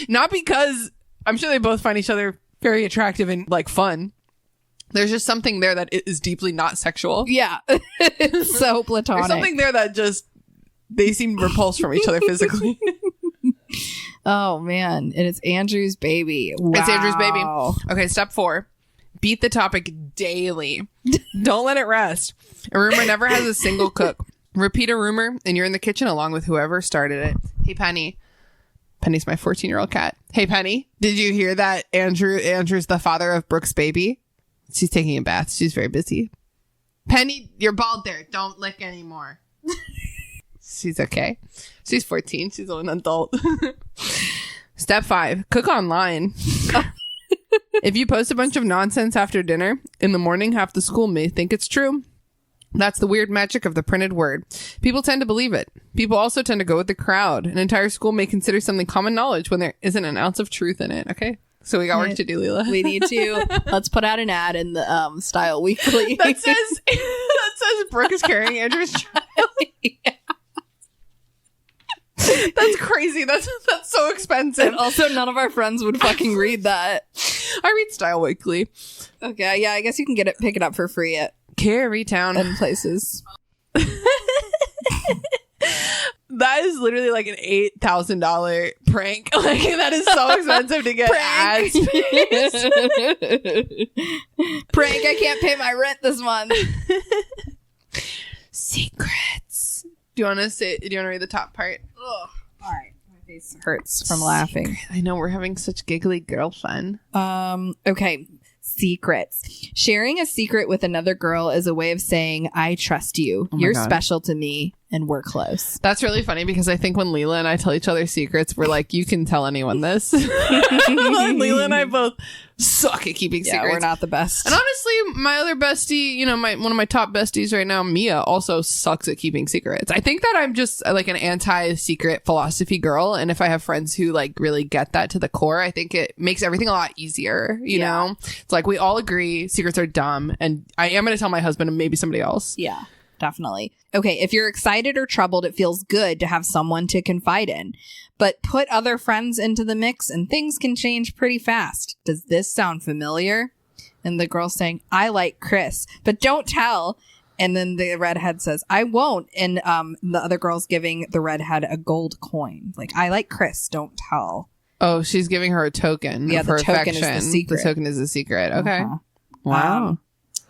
S4: Not because I'm sure they both find each other very attractive and like fun. There's just something there that is deeply not sexual.
S5: Yeah. It's so platonic.
S4: There's something there that just they seem repulsed from each other physically.
S5: Oh man, and it's Andrew's baby. Wow.
S4: It's Andrew's baby. Okay, step 4. Beat the topic daily. Don't let it rest. A rumor never has a single cook. Repeat a rumor and you're in the kitchen along with whoever started it. Hey, Penny. Penny's my 14-year-old cat. Hey, Penny. Did you hear that Andrew's the father of Brooke's baby? She's taking a bath. She's very busy. Penny, you're bald there. Don't lick anymore. She's okay. She's 14. She's an adult. Step 5. Cook online. If you post a bunch of nonsense after dinner, in the morning, half the school may think it's true. That's the weird magic of the printed word. People tend to believe it. People also tend to go with the crowd. An entire school may consider something common knowledge when there isn't an ounce of truth in it. Okay? So we got work to do, Leela.
S5: We need to. Let's put out an ad in the Style Weekly.
S4: that says Brooke is carrying Andrew's child.
S5: Yeah.
S4: That's crazy. That's so expensive.
S5: And also, none of our friends would fucking read that.
S4: I read Style Weekly.
S5: Okay, yeah, I guess you can pick it up for free at
S4: Carytown
S5: and places.
S4: That is literally like an $8,000 prank. Like that is so expensive to get ads.
S5: Prank! I can't pay my rent this month.
S4: Secrets. Do you want to read the top part?
S5: Ugh. All right. My face hurts from laughing.
S4: I know, we're having such giggly girl fun.
S5: Okay. Secrets. Sharing a secret with another girl is a way of saying, I trust you. You're special to me and we're close.
S4: That's really funny because I think when Leela and I tell each other secrets, we're like, you can tell anyone this. Leela and I both suck at keeping secrets.
S5: We're not the best.
S4: And honestly, my other bestie, one of my top besties right now, Mia, also sucks at keeping secrets. I think that I'm just like an anti-secret philosophy girl. And if I have friends who like really get that to the core, I think it makes everything a lot easier. You know, it's like we all agree secrets are dumb. And I am going to tell my husband and maybe somebody else.
S5: Yeah. definitely. Okay, if you're excited or troubled, it feels good to have someone to confide in. But put other friends into the mix and things can change pretty fast. Does this sound familiar? And the girl's saying, I like Chris, but don't tell. And then the redhead says, I won't. And the other girl's giving the redhead a gold coin. Like, I like Chris, don't tell.
S4: Oh, she's giving her a token.
S5: Yeah,
S4: of
S5: the
S4: her
S5: token is
S4: affection.
S5: the secret.
S4: The token is the secret. Okay.
S5: Uh-huh.
S4: Wow.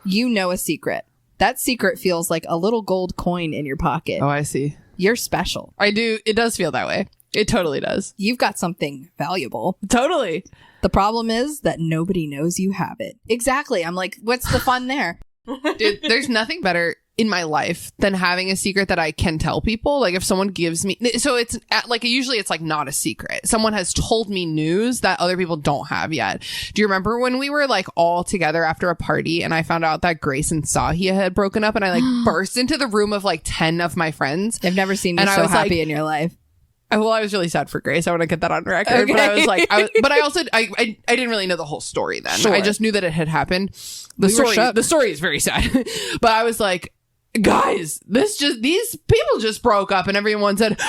S5: You know a secret. That secret feels like a little gold coin in your pocket.
S4: Oh, I see.
S5: You're special.
S4: I do. It does feel that way. It totally does.
S5: You've got something valuable.
S4: Totally.
S5: The problem is that nobody knows you have it. Exactly. I'm like, what's the fun there?
S4: Dude, there's nothing better in my life than having a secret that I can tell people. Like if someone gives me, so it's like, usually it's like not a secret. Someone has told me news that other people don't have yet. Do you remember when we were like all together after a party and I found out that Grace and Sahia had broken up and I like burst into the room of like 10 of my friends.
S5: I've never seen you
S4: And I
S5: so
S4: was
S5: happy
S4: like,
S5: in your life.
S4: Well, I was really sad for Grace. I want to get that on record.
S5: Okay.
S4: But I was like, but I also, I didn't really know the whole story then.
S5: Sure.
S4: I just knew that it had happened.
S5: We were shook.
S4: The story is very sad. But I was like, guys, these people just broke up and everyone said,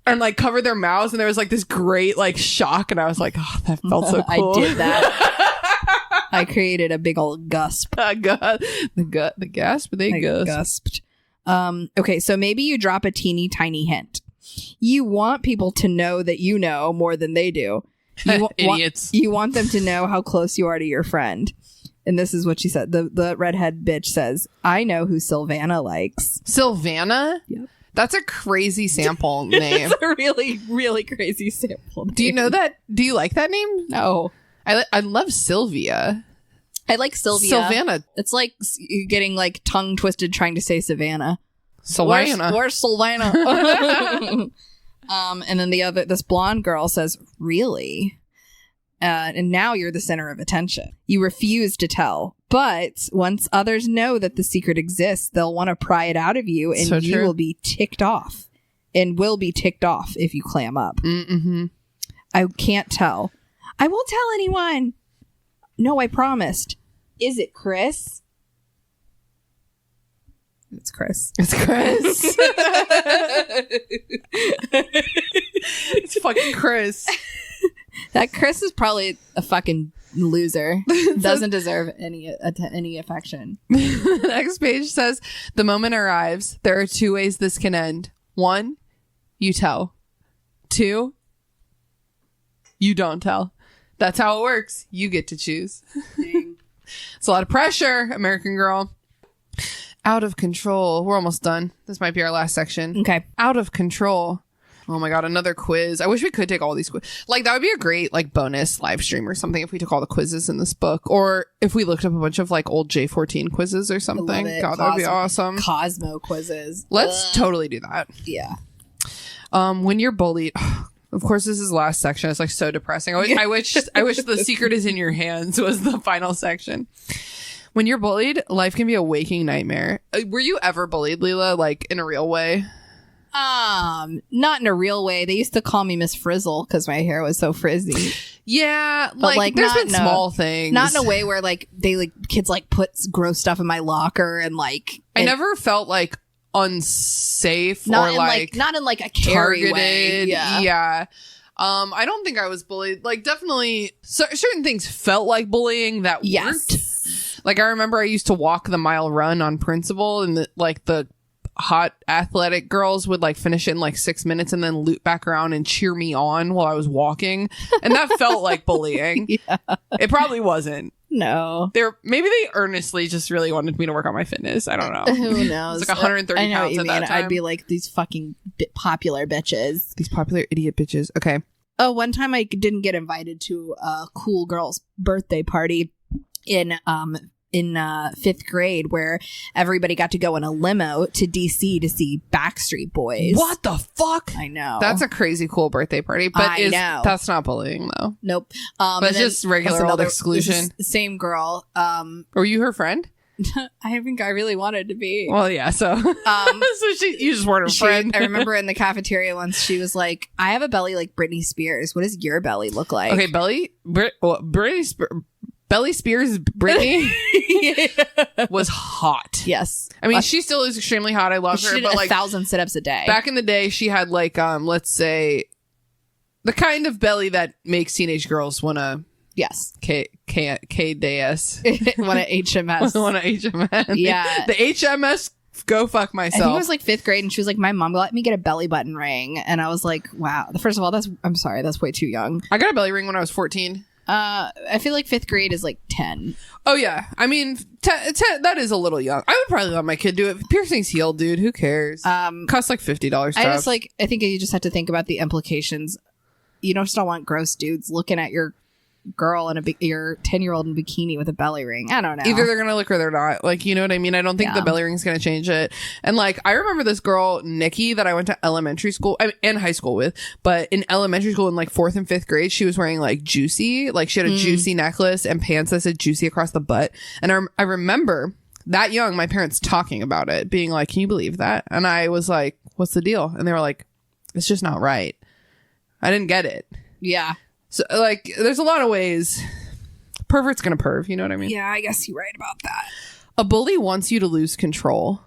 S4: and like covered their mouths. And there was like this great like shock. And I was like, oh, that felt so cool.
S5: I did that. I created a big old gusp.
S4: The gasp, they
S5: Gusped. Okay, so maybe you drop a teeny tiny hint. You want people to know that you know more than they do.
S4: Idiots.
S5: You want them to know how close you are to your friend. And this is what she said. The redhead bitch says, I know who Sylvana likes.
S4: Sylvana?
S5: Yep.
S4: That's a crazy sample name.
S5: It's a really, really crazy sample name.
S4: Do you know that? Do you like that name?
S5: No.
S4: I love Sylvia.
S5: I like Sylvia.
S4: Sylvana.
S5: It's like you're getting like tongue twisted trying to say Savannah.
S4: Sylvana.
S5: Where's Sylvana? And then this blonde girl says, really? And now you're the center of attention. You refuse to tell. But once others know that the secret exists, they'll want to pry it out of you, and
S4: So
S5: you
S4: true.
S5: will be ticked off. And will be ticked off if you clam up.
S4: Mm-hmm.
S5: I can't tell. I won't tell anyone. No, I promised. Is it Chris? It's Chris.
S4: It's Chris. It's fucking Chris.
S5: That Chris is probably a fucking loser. Doesn't deserve any affection.
S4: The next page says, the moment arrives. There are two ways this can end. 1, you tell. 2, you don't tell. That's how it works. You get to choose. It's a lot of pressure, American Girl. Out of control. We're almost done. This might be our last section.
S5: Okay.
S4: Out of control. Oh my god, another quiz. I wish we could take all these quizzes. Like, that would be a great like bonus live stream or something if we took all the quizzes in this book, or if we looked up a bunch of like old J14 quizzes or something. God, that would be awesome.
S5: Cosmo quizzes.
S4: Let's totally do that.
S5: Yeah.
S4: When you're bullied. Of course, this is the last section. It's like so depressing. I wish the secret is in your hands was the final section. When you're bullied, life can be a waking nightmare. Were you ever bullied, Leela? Like in a real way?
S5: Not in a real way. They used to call me Miss Frizzle because my hair was so frizzy.
S4: Yeah,
S5: But, like,
S4: there's
S5: not
S4: been
S5: in a-
S4: small things.
S5: Not in a way where like they like kids like put gross stuff in my locker and like.
S4: I
S5: and
S4: never felt like unsafe
S5: not
S4: or
S5: in
S4: like
S5: not in like a carry
S4: targeted.
S5: way.
S4: Yeah. I don't think I was bullied. Like, definitely certain things felt like bullying that weren't.
S5: Yes.
S4: Like, I remember I used to walk the mile run on principle, and the hot athletic girls would like finish it in like 6 minutes and then loop back around and cheer me on while I was walking, and that felt like bullying.
S5: Yeah.
S4: It probably wasn't.
S5: No.
S4: Maybe they earnestly just really wanted me to work on my fitness. I don't know.
S5: Who knows?
S4: It's like 130
S5: I know what
S4: pounds
S5: you
S4: at
S5: mean.
S4: that time.
S5: I'd be like these fucking popular bitches.
S4: These popular idiot bitches. Okay.
S5: Oh, one time I didn't get invited to a cool girl's birthday party in 5th grade where everybody got to go in a limo to DC to see Backstreet Boys.
S4: What the fuck?
S5: I know.
S4: That's a crazy cool birthday party, but
S5: I know.
S4: That's not bullying though.
S5: Nope.
S4: But it's just regular old exclusion.
S5: Same girl.
S4: Were you her friend?
S5: I think I really wanted to be.
S4: Well, yeah. So, so you just weren't her friend.
S5: I remember in the cafeteria once she was like, "I have a belly like Britney Spears. What does your belly look like?"
S4: Okay, belly. Britney Belly Spears Britney was hot.
S5: Yes.
S4: I mean, she still is extremely hot. I love
S5: She
S4: her.
S5: did
S4: But
S5: 1,000 sit-ups a day.
S4: back in the day, she had like, let's say, the kind of belly that makes teenage girls want to
S5: yes.
S4: K-D-S.
S5: Want a HMS.
S4: Want to HMS.
S5: Yeah.
S4: The HMS, go fuck
S5: I
S4: myself.
S5: think it was like 5th grade, and she was like, my mom let me get a belly button ring. And I was like, wow. First of all, I'm sorry, that's way too young.
S4: I got a belly ring when I was 14.
S5: I feel like 5th grade is like 10.
S4: Oh, yeah. I mean, that is a little young. I would probably let my kid do it. Piercing's healed, dude. Who cares? Costs like $50.
S5: I think you just have to think about the implications. You don't still want gross dudes looking at your girl and your 10-year-old in bikini with a belly ring. I don't know.
S4: Either they're gonna look or they're not. Like, you know what I mean? I don't think the belly ring's gonna change it. And like, I remember this girl, Nikki, that I went to elementary school and high school with, but in elementary school in like 4th and 5th grade, she was wearing like Juicy. Like, she had a Juicy necklace and pants that said Juicy across the butt. And I remember that young, my parents talking about it, being like, can you believe that? And I was like, what's the deal? And they were like, it's just not right. I didn't get it.
S5: Yeah.
S4: So, like, there's a lot of ways. Pervert's gonna perv, you know what I mean?
S5: Yeah, I guess you're right about that.
S4: A bully wants you to lose control.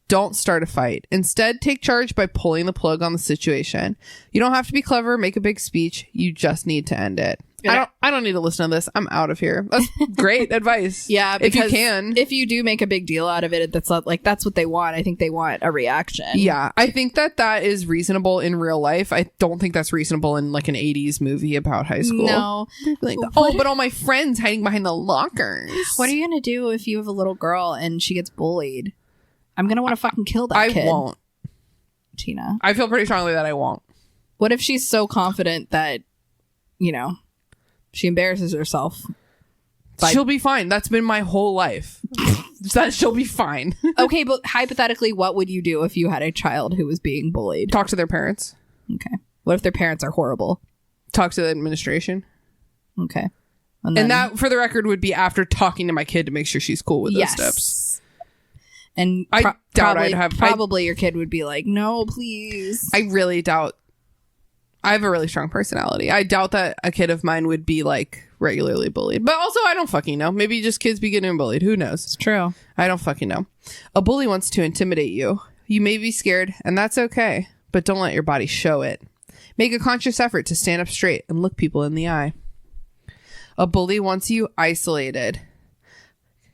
S4: Don't start a fight. Instead, take charge by pulling the plug on the situation. You don't have to be clever, make a big speech. You just need to end it. I don't need to listen to this. I'm out of here. That's great advice.
S5: Yeah,
S4: if you can.
S5: If you do make a big deal out of it, that's not, like, that's what they want. I think they want a reaction.
S4: Yeah, I think that is reasonable in real life. I don't think that's reasonable in like an 80s movie about high school.
S5: No.
S4: Like, oh, but all my friends hiding behind the lockers.
S5: What are you gonna do if you have a little girl and she gets bullied? I'm gonna want to fucking kill that kid.
S4: I won't.
S5: Tina.
S4: I feel pretty strongly that I won't.
S5: What if she's so confident that, you know, she embarrasses herself?
S4: She'll be fine. That's been my whole life. She'll be fine.
S5: Okay, but hypothetically, what would you do if you had a child who was being bullied?
S4: Talk to their parents.
S5: Okay. What if their parents are horrible?
S4: Talk to the administration.
S5: Okay.
S4: And that, for the record, would be after talking to my kid to make sure she's cool with those steps.
S5: And
S4: I doubt I'd have...
S5: Probably your kid would be like, no, please.
S4: I really doubt... I have a really strong personality. I doubt that a kid of mine would be like regularly bullied. But also, I don't fucking know. Maybe just kids be getting bullied. Who knows?
S5: It's true.
S4: I don't fucking know. A bully wants to intimidate you. You may be scared, and that's okay. But don't let your body show it. Make a conscious effort to stand up straight and look people in the eye. A bully wants you isolated.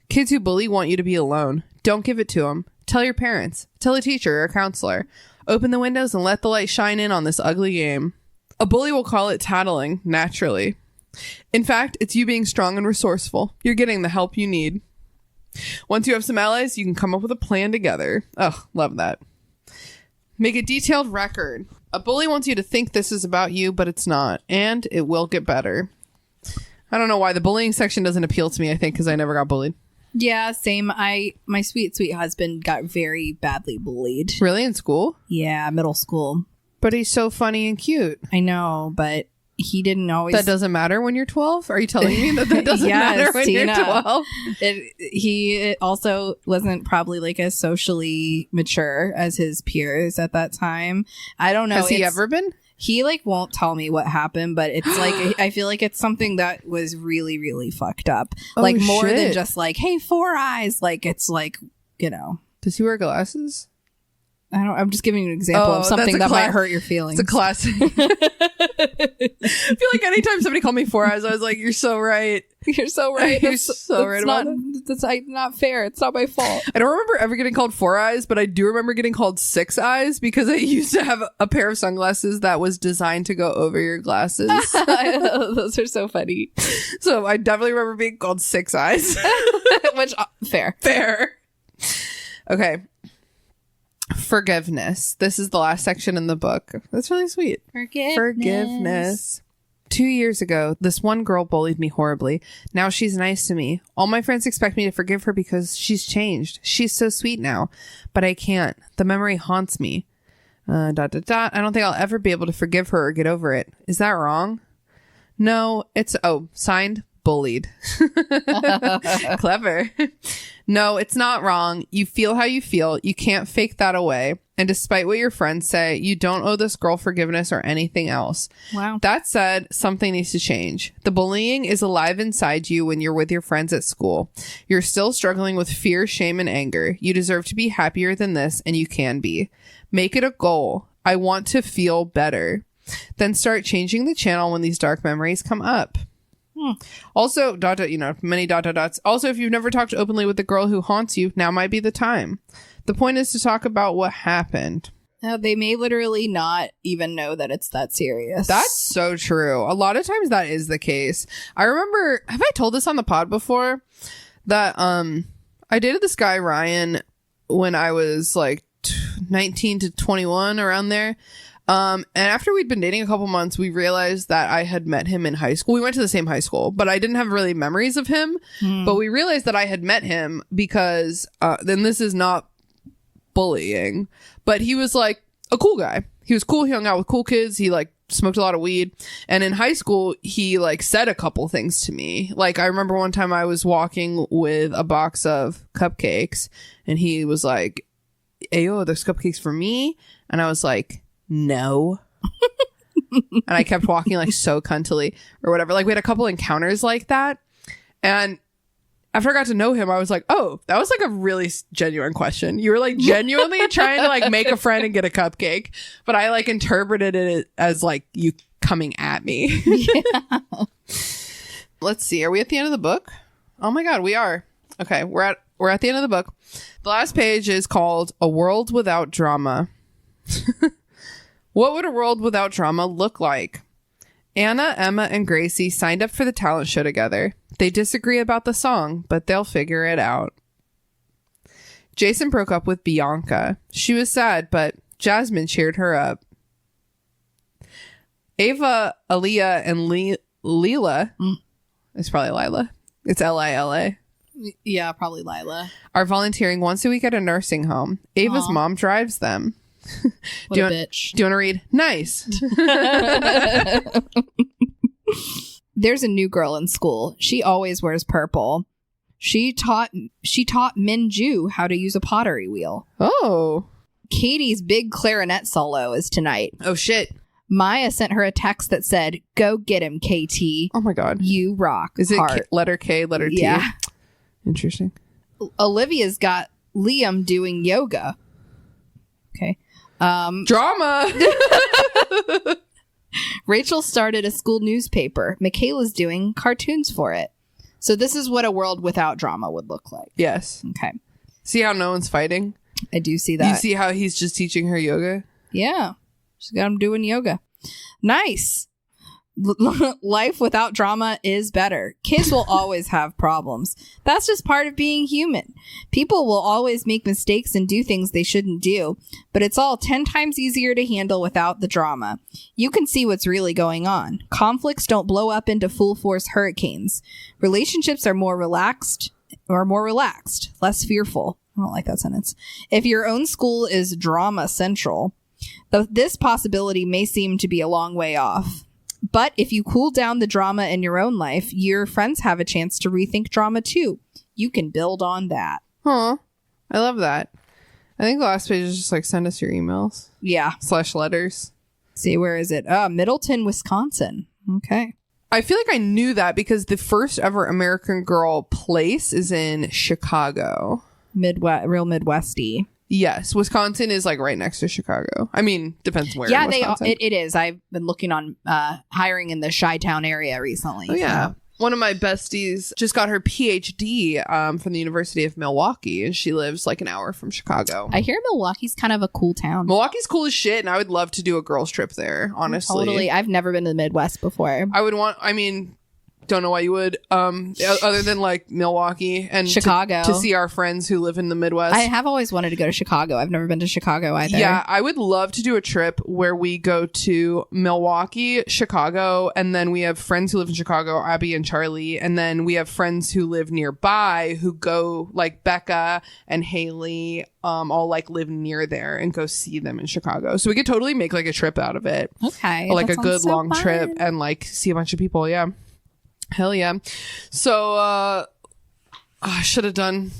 S4: Kids who bully want you to be alone. Don't give it to them. Tell your parents. Tell a teacher or a counselor. Open the windows and let the light shine in on this ugly game. A bully will call it tattling, naturally. In fact, it's you being strong and resourceful. You're getting the help you need. Once you have some allies, you can come up with a plan together. Oh, love that. Make a detailed record. A bully wants you to think this is about you, but it's not. And it will get better. I don't know why the bullying section doesn't appeal to me, I think, because I never got bullied.
S5: Yeah, same. My sweet husband got very badly bullied.
S4: Really? In school?
S5: Yeah, middle school.
S4: But he's so funny and cute.
S5: I know, but he didn't always...
S4: That doesn't matter when you're 12? Are you telling me that doesn't matter when
S5: Tina.
S4: you're 12?
S5: He also wasn't probably like as socially mature as his peers at that time. I don't know.
S4: Has he ever been?
S5: He like won't tell me what happened, but it's like I feel like it's something that was really, really fucked up.
S4: Oh,
S5: like more
S4: shit.
S5: than just like, hey, 4 eyes. Like it's like, you know.
S4: Does he wear glasses?
S5: I'm just giving you an example of something that might hurt your feelings.
S4: It's a classic. I feel like anytime somebody called me 4 eyes, I was like, you're so right.
S5: You're so right.
S4: You're so right about that.
S5: That's not fair. It's not my fault.
S4: I don't remember ever getting called 4 eyes, but I do remember getting called 6 eyes because I used to have a pair of sunglasses that was designed to go over your glasses.
S5: Those are so funny.
S4: So I definitely remember being called 6 eyes.
S5: Which, fair.
S4: Fair. Okay. Forgiveness. This is the last section in the book. That's really sweet. Forgiveness. 2 years ago, this one girl bullied me horribly. Now she's nice to me. All my friends expect me to forgive her because she's changed. She's so sweet now. But I can't. The memory haunts me. ... I don't think I'll ever be able to forgive her or get over it. Is that wrong? No, it's... Oh, signed, bullied. Clever. No, it's not wrong. You feel how you feel. You can't fake that away. And despite what your friends say, you don't owe this girl forgiveness or anything else.
S5: Wow.
S4: That said, something needs to change. The bullying is alive inside you when you're with your friends at school. You're still struggling with fear, shame, and anger. You deserve to be happier than this, and you can be. Make it a goal. I want to feel better. Then start changing the channel when these dark memories come up. Also, many ... Also, if you've never talked openly with the girl who haunts you, now might be the time. The point is to talk about what happened.
S5: They may literally not even know that it's that serious.
S4: That's so true. A lot of times that is the case. I remember, have I told this on the pod before? That I dated this guy, Ryan, when I was like 19 to 21, around there. And after we'd been dating a couple months, we realized that I had met him in high school. We went to the same high school, but I didn't have really memories of him. But we realized that I had met him because, then this is not bullying, but he was like a cool guy. He was cool. He hung out with cool kids. He like smoked a lot of weed. And in high school, he like said a couple things to me. Like, I remember one time I was walking with a box of cupcakes and he was like, "Hey, yo, there's cupcakes for me." And I was like, "No." And I kept walking like so cuntily or whatever. Like, we had a couple encounters like that. And after I got to know him, I was like, oh, that was like a really genuine question. You were like genuinely trying to like make a friend and get a cupcake. But I like interpreted it as like you coming at me. Yeah. Let's see. Are we at the end of the book? Oh my God, we are. Okay, we're at the end of the book. The last page is called A World Without Drama. What would a world without drama look like? Anna, Emma, and Gracie signed up for the talent show together. They disagree about the song, but they'll figure it out. Jason broke up with Bianca. She was sad, but Jasmine cheered her up. Ava, Aaliyah, and Leela, it's probably Lila. It's Lila.
S5: Yeah, probably Lila.
S4: Are volunteering once a week at a nursing home. Ava's mom drives them.
S5: What a bitch.
S4: Do you want to read? Nice.
S5: There's a new girl in school. She always wears purple. She taught Minju how to use a pottery wheel.
S4: Oh.
S5: Katie's big clarinet solo is tonight.
S4: Oh, shit.
S5: Maya sent her a text that said, "Go get him, KT.
S4: Oh, my God.
S5: You rock."
S4: Is it
S5: heart.
S4: letter K, letter T?
S5: Yeah.
S4: Interesting.
S5: Olivia's got Liam doing yoga. Okay.
S4: Drama.
S5: Rachel started a school newspaper. Michaela's doing cartoons for it. So this is what a world without drama would look like.
S4: Yes.
S5: Okay.
S4: See how no one's fighting?
S5: I do see that.
S4: You see how he's just teaching her yoga?
S5: Yeah. She's got him doing yoga. Nice. Life without drama is better. Kids will always have problems. That's just part of being human. People will always make mistakes and do things they shouldn't do, but it's all 10 times easier to handle without the drama. You can see what's really going on. Conflicts don't blow up into full force hurricanes. Relationships are more relaxed, less fearful. I don't like that sentence. If your own school is drama central, this possibility may seem to be a long way off. But if you cool down the drama in your own life, your friends have a chance to rethink drama too. You can build on that.
S4: Huh. I love that. I think the last page is just like send us your emails.
S5: Yeah.
S4: / letters.
S5: See, where is it? Middleton, Wisconsin. Okay.
S4: I feel like I knew that because the first ever American Girl place is in Chicago.
S5: Real Midwesty.
S4: Yes, Wisconsin is like right next to Chicago. I mean, depends where.
S5: Yeah, it is. I've been looking on hiring in the Chi-Town area recently.
S4: Oh yeah, so. One of my besties just got her PhD from the University of Milwaukee, and she lives like an hour from Chicago.
S5: I hear Milwaukee's kind of a cool town.
S4: Milwaukee's cool as shit, and I would love to do a girls trip there. Honestly,
S5: totally. I've never been to the Midwest before.
S4: I mean. Don't know why you would, other than like Milwaukee and
S5: Chicago
S4: to see our friends who live in the Midwest.
S5: I have always wanted to go to Chicago. I've never been to Chicago either.
S4: Yeah, I would love to do a trip where we go to Milwaukee, Chicago, and then we have friends who live in Chicago, Abby and Charlie, and then we have friends who live nearby who go, like Becca and Haley, all like live near there and go see them in Chicago. So we could totally make like a trip out of it.
S5: Okay.
S4: Like a good long trip and like see a bunch of people. Yeah. Hell yeah. So I should have done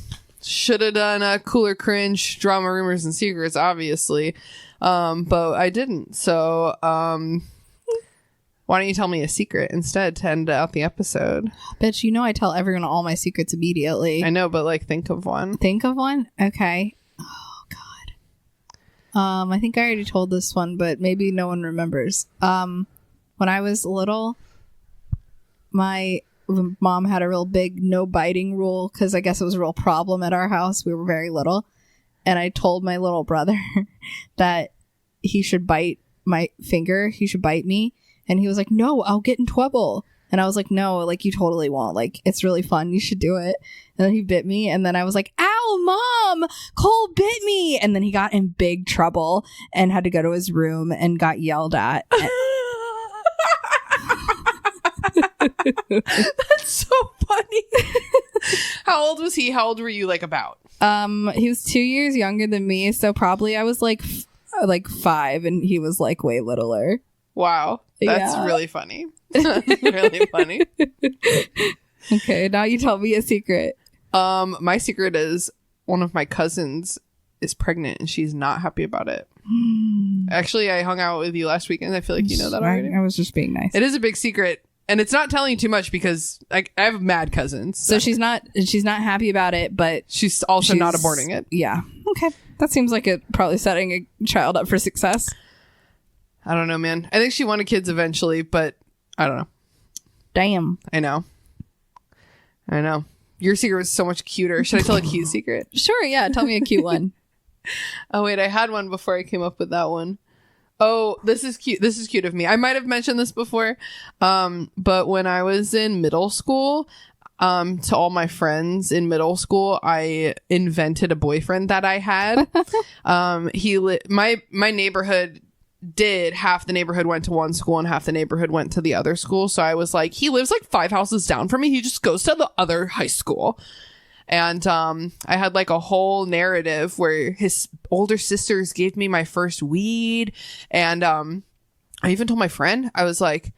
S4: cooler cringe, drama, rumors, and secrets, obviously. But I didn't. So why don't you tell me a secret instead to end out the episode?
S5: Bitch, you know I tell everyone all my secrets immediately.
S4: I know, but like think of one.
S5: Think of one? Okay. Oh God. I think I already told this one, but maybe no one remembers. When I was little, my mom had a real big no biting rule because I guess it was a real problem at our house. We were very little. And I told my little brother that he should bite my finger. He should bite me. And he was like, no, I'll get in trouble. And I was like, no, like you totally won't. Like it's really fun. You should do it. And then he bit me. And then I was like, ow, Mom, Cole bit me. And then he got in big trouble and had to go to his room and got yelled at.
S4: That's so funny. How old was he? How old were you, like, about?
S5: He was 2 years younger than me, so probably I was like 5 and he was like way littler.
S4: Wow, that's really funny. Really funny.
S5: Okay, now you tell me a secret.
S4: My secret is one of my cousins is pregnant and she's not happy about it. Actually, I hung out with you last weekend. I feel like you know that already.
S5: I was just being nice.
S4: It is a big secret. And it's not telling you too much because I have mad cousins.
S5: So she's not happy about it, but
S4: she's also not aborting it.
S5: Yeah. Okay. That seems like it probably setting a child up for success.
S4: I don't know, man. I think she wanted kids eventually, but I don't know.
S5: Damn.
S4: I know. Your secret was so much cuter. Should I tell a cute secret?
S5: Sure, yeah. Tell me a cute one.
S4: Oh, wait. I had one before I came up with that one. Oh, this is cute. This is cute of me. I might have mentioned this before. But when I was in middle school, to all my friends in middle school, I invented a boyfriend that I had. My neighborhood did half the neighborhood went to one school and half the neighborhood went to the other school. So I was like, he lives like 5 houses down from me. He just goes to the other high school. And I had like a whole narrative where his older sisters gave me my first weed. And I even told my friend, I was like,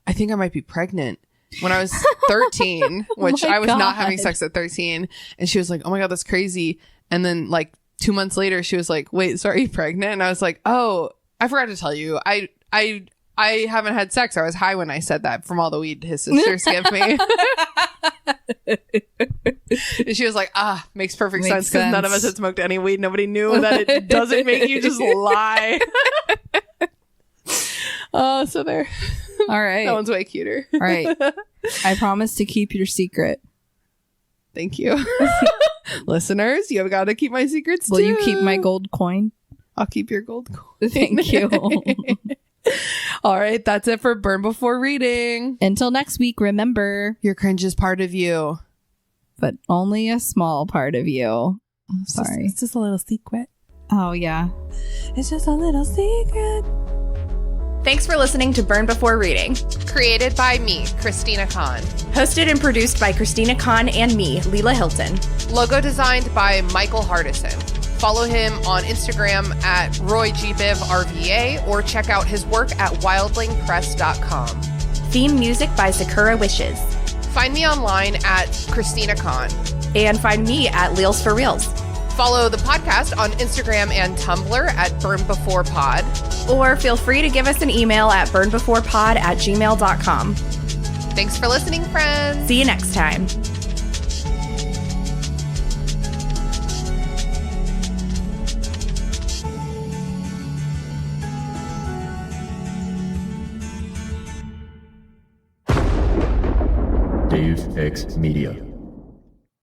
S4: I think I might be pregnant when I was 13, which I was not having sex at 13. And she was like, oh my God, that's crazy. And then like 2 months later, she was like, wait, so are you pregnant? And I was like, oh, I forgot to tell you. I haven't had sex. I was high when I said that from all the weed his sisters give me. And she was like, makes perfect sense because none of us had smoked any weed. Nobody knew that it doesn't make you just lie. So there.
S5: All right.
S4: That one's way cuter.
S5: All right. I promise to keep your secret.
S4: Thank you. Listeners, you have got to keep my secrets
S5: Will
S4: too.
S5: you keep my gold coin?
S4: I'll keep your gold coin.
S5: Thank you.
S4: All right. That's it for Burn Before Reading.
S5: Until next week, remember,
S4: your cringe is part of you.
S5: But only a small part of you. I'm sorry.
S4: It's just a little secret.
S5: Oh, yeah.
S4: It's just a little secret.
S3: Thanks for listening to Burn Before Reading.
S6: Created by me, Christina Kahn.
S3: Hosted and produced by Christina Kahn and me, Leela Hilton.
S6: Logo designed by Michael Hardison. Follow him on Instagram at RoyGBivRVA or check out his work at wildlingpress.com.
S3: Theme music by Sakura Wishes.
S6: Find me online at Christina Kahn.
S3: And find me at Leels for Reels.
S6: Follow the podcast on Instagram and Tumblr at BurnBeforePod.
S3: Or feel free to give us an email at burnbeforepod@gmail.com.
S6: Thanks for listening, friends.
S3: See you next time.
S7: Dave X Media.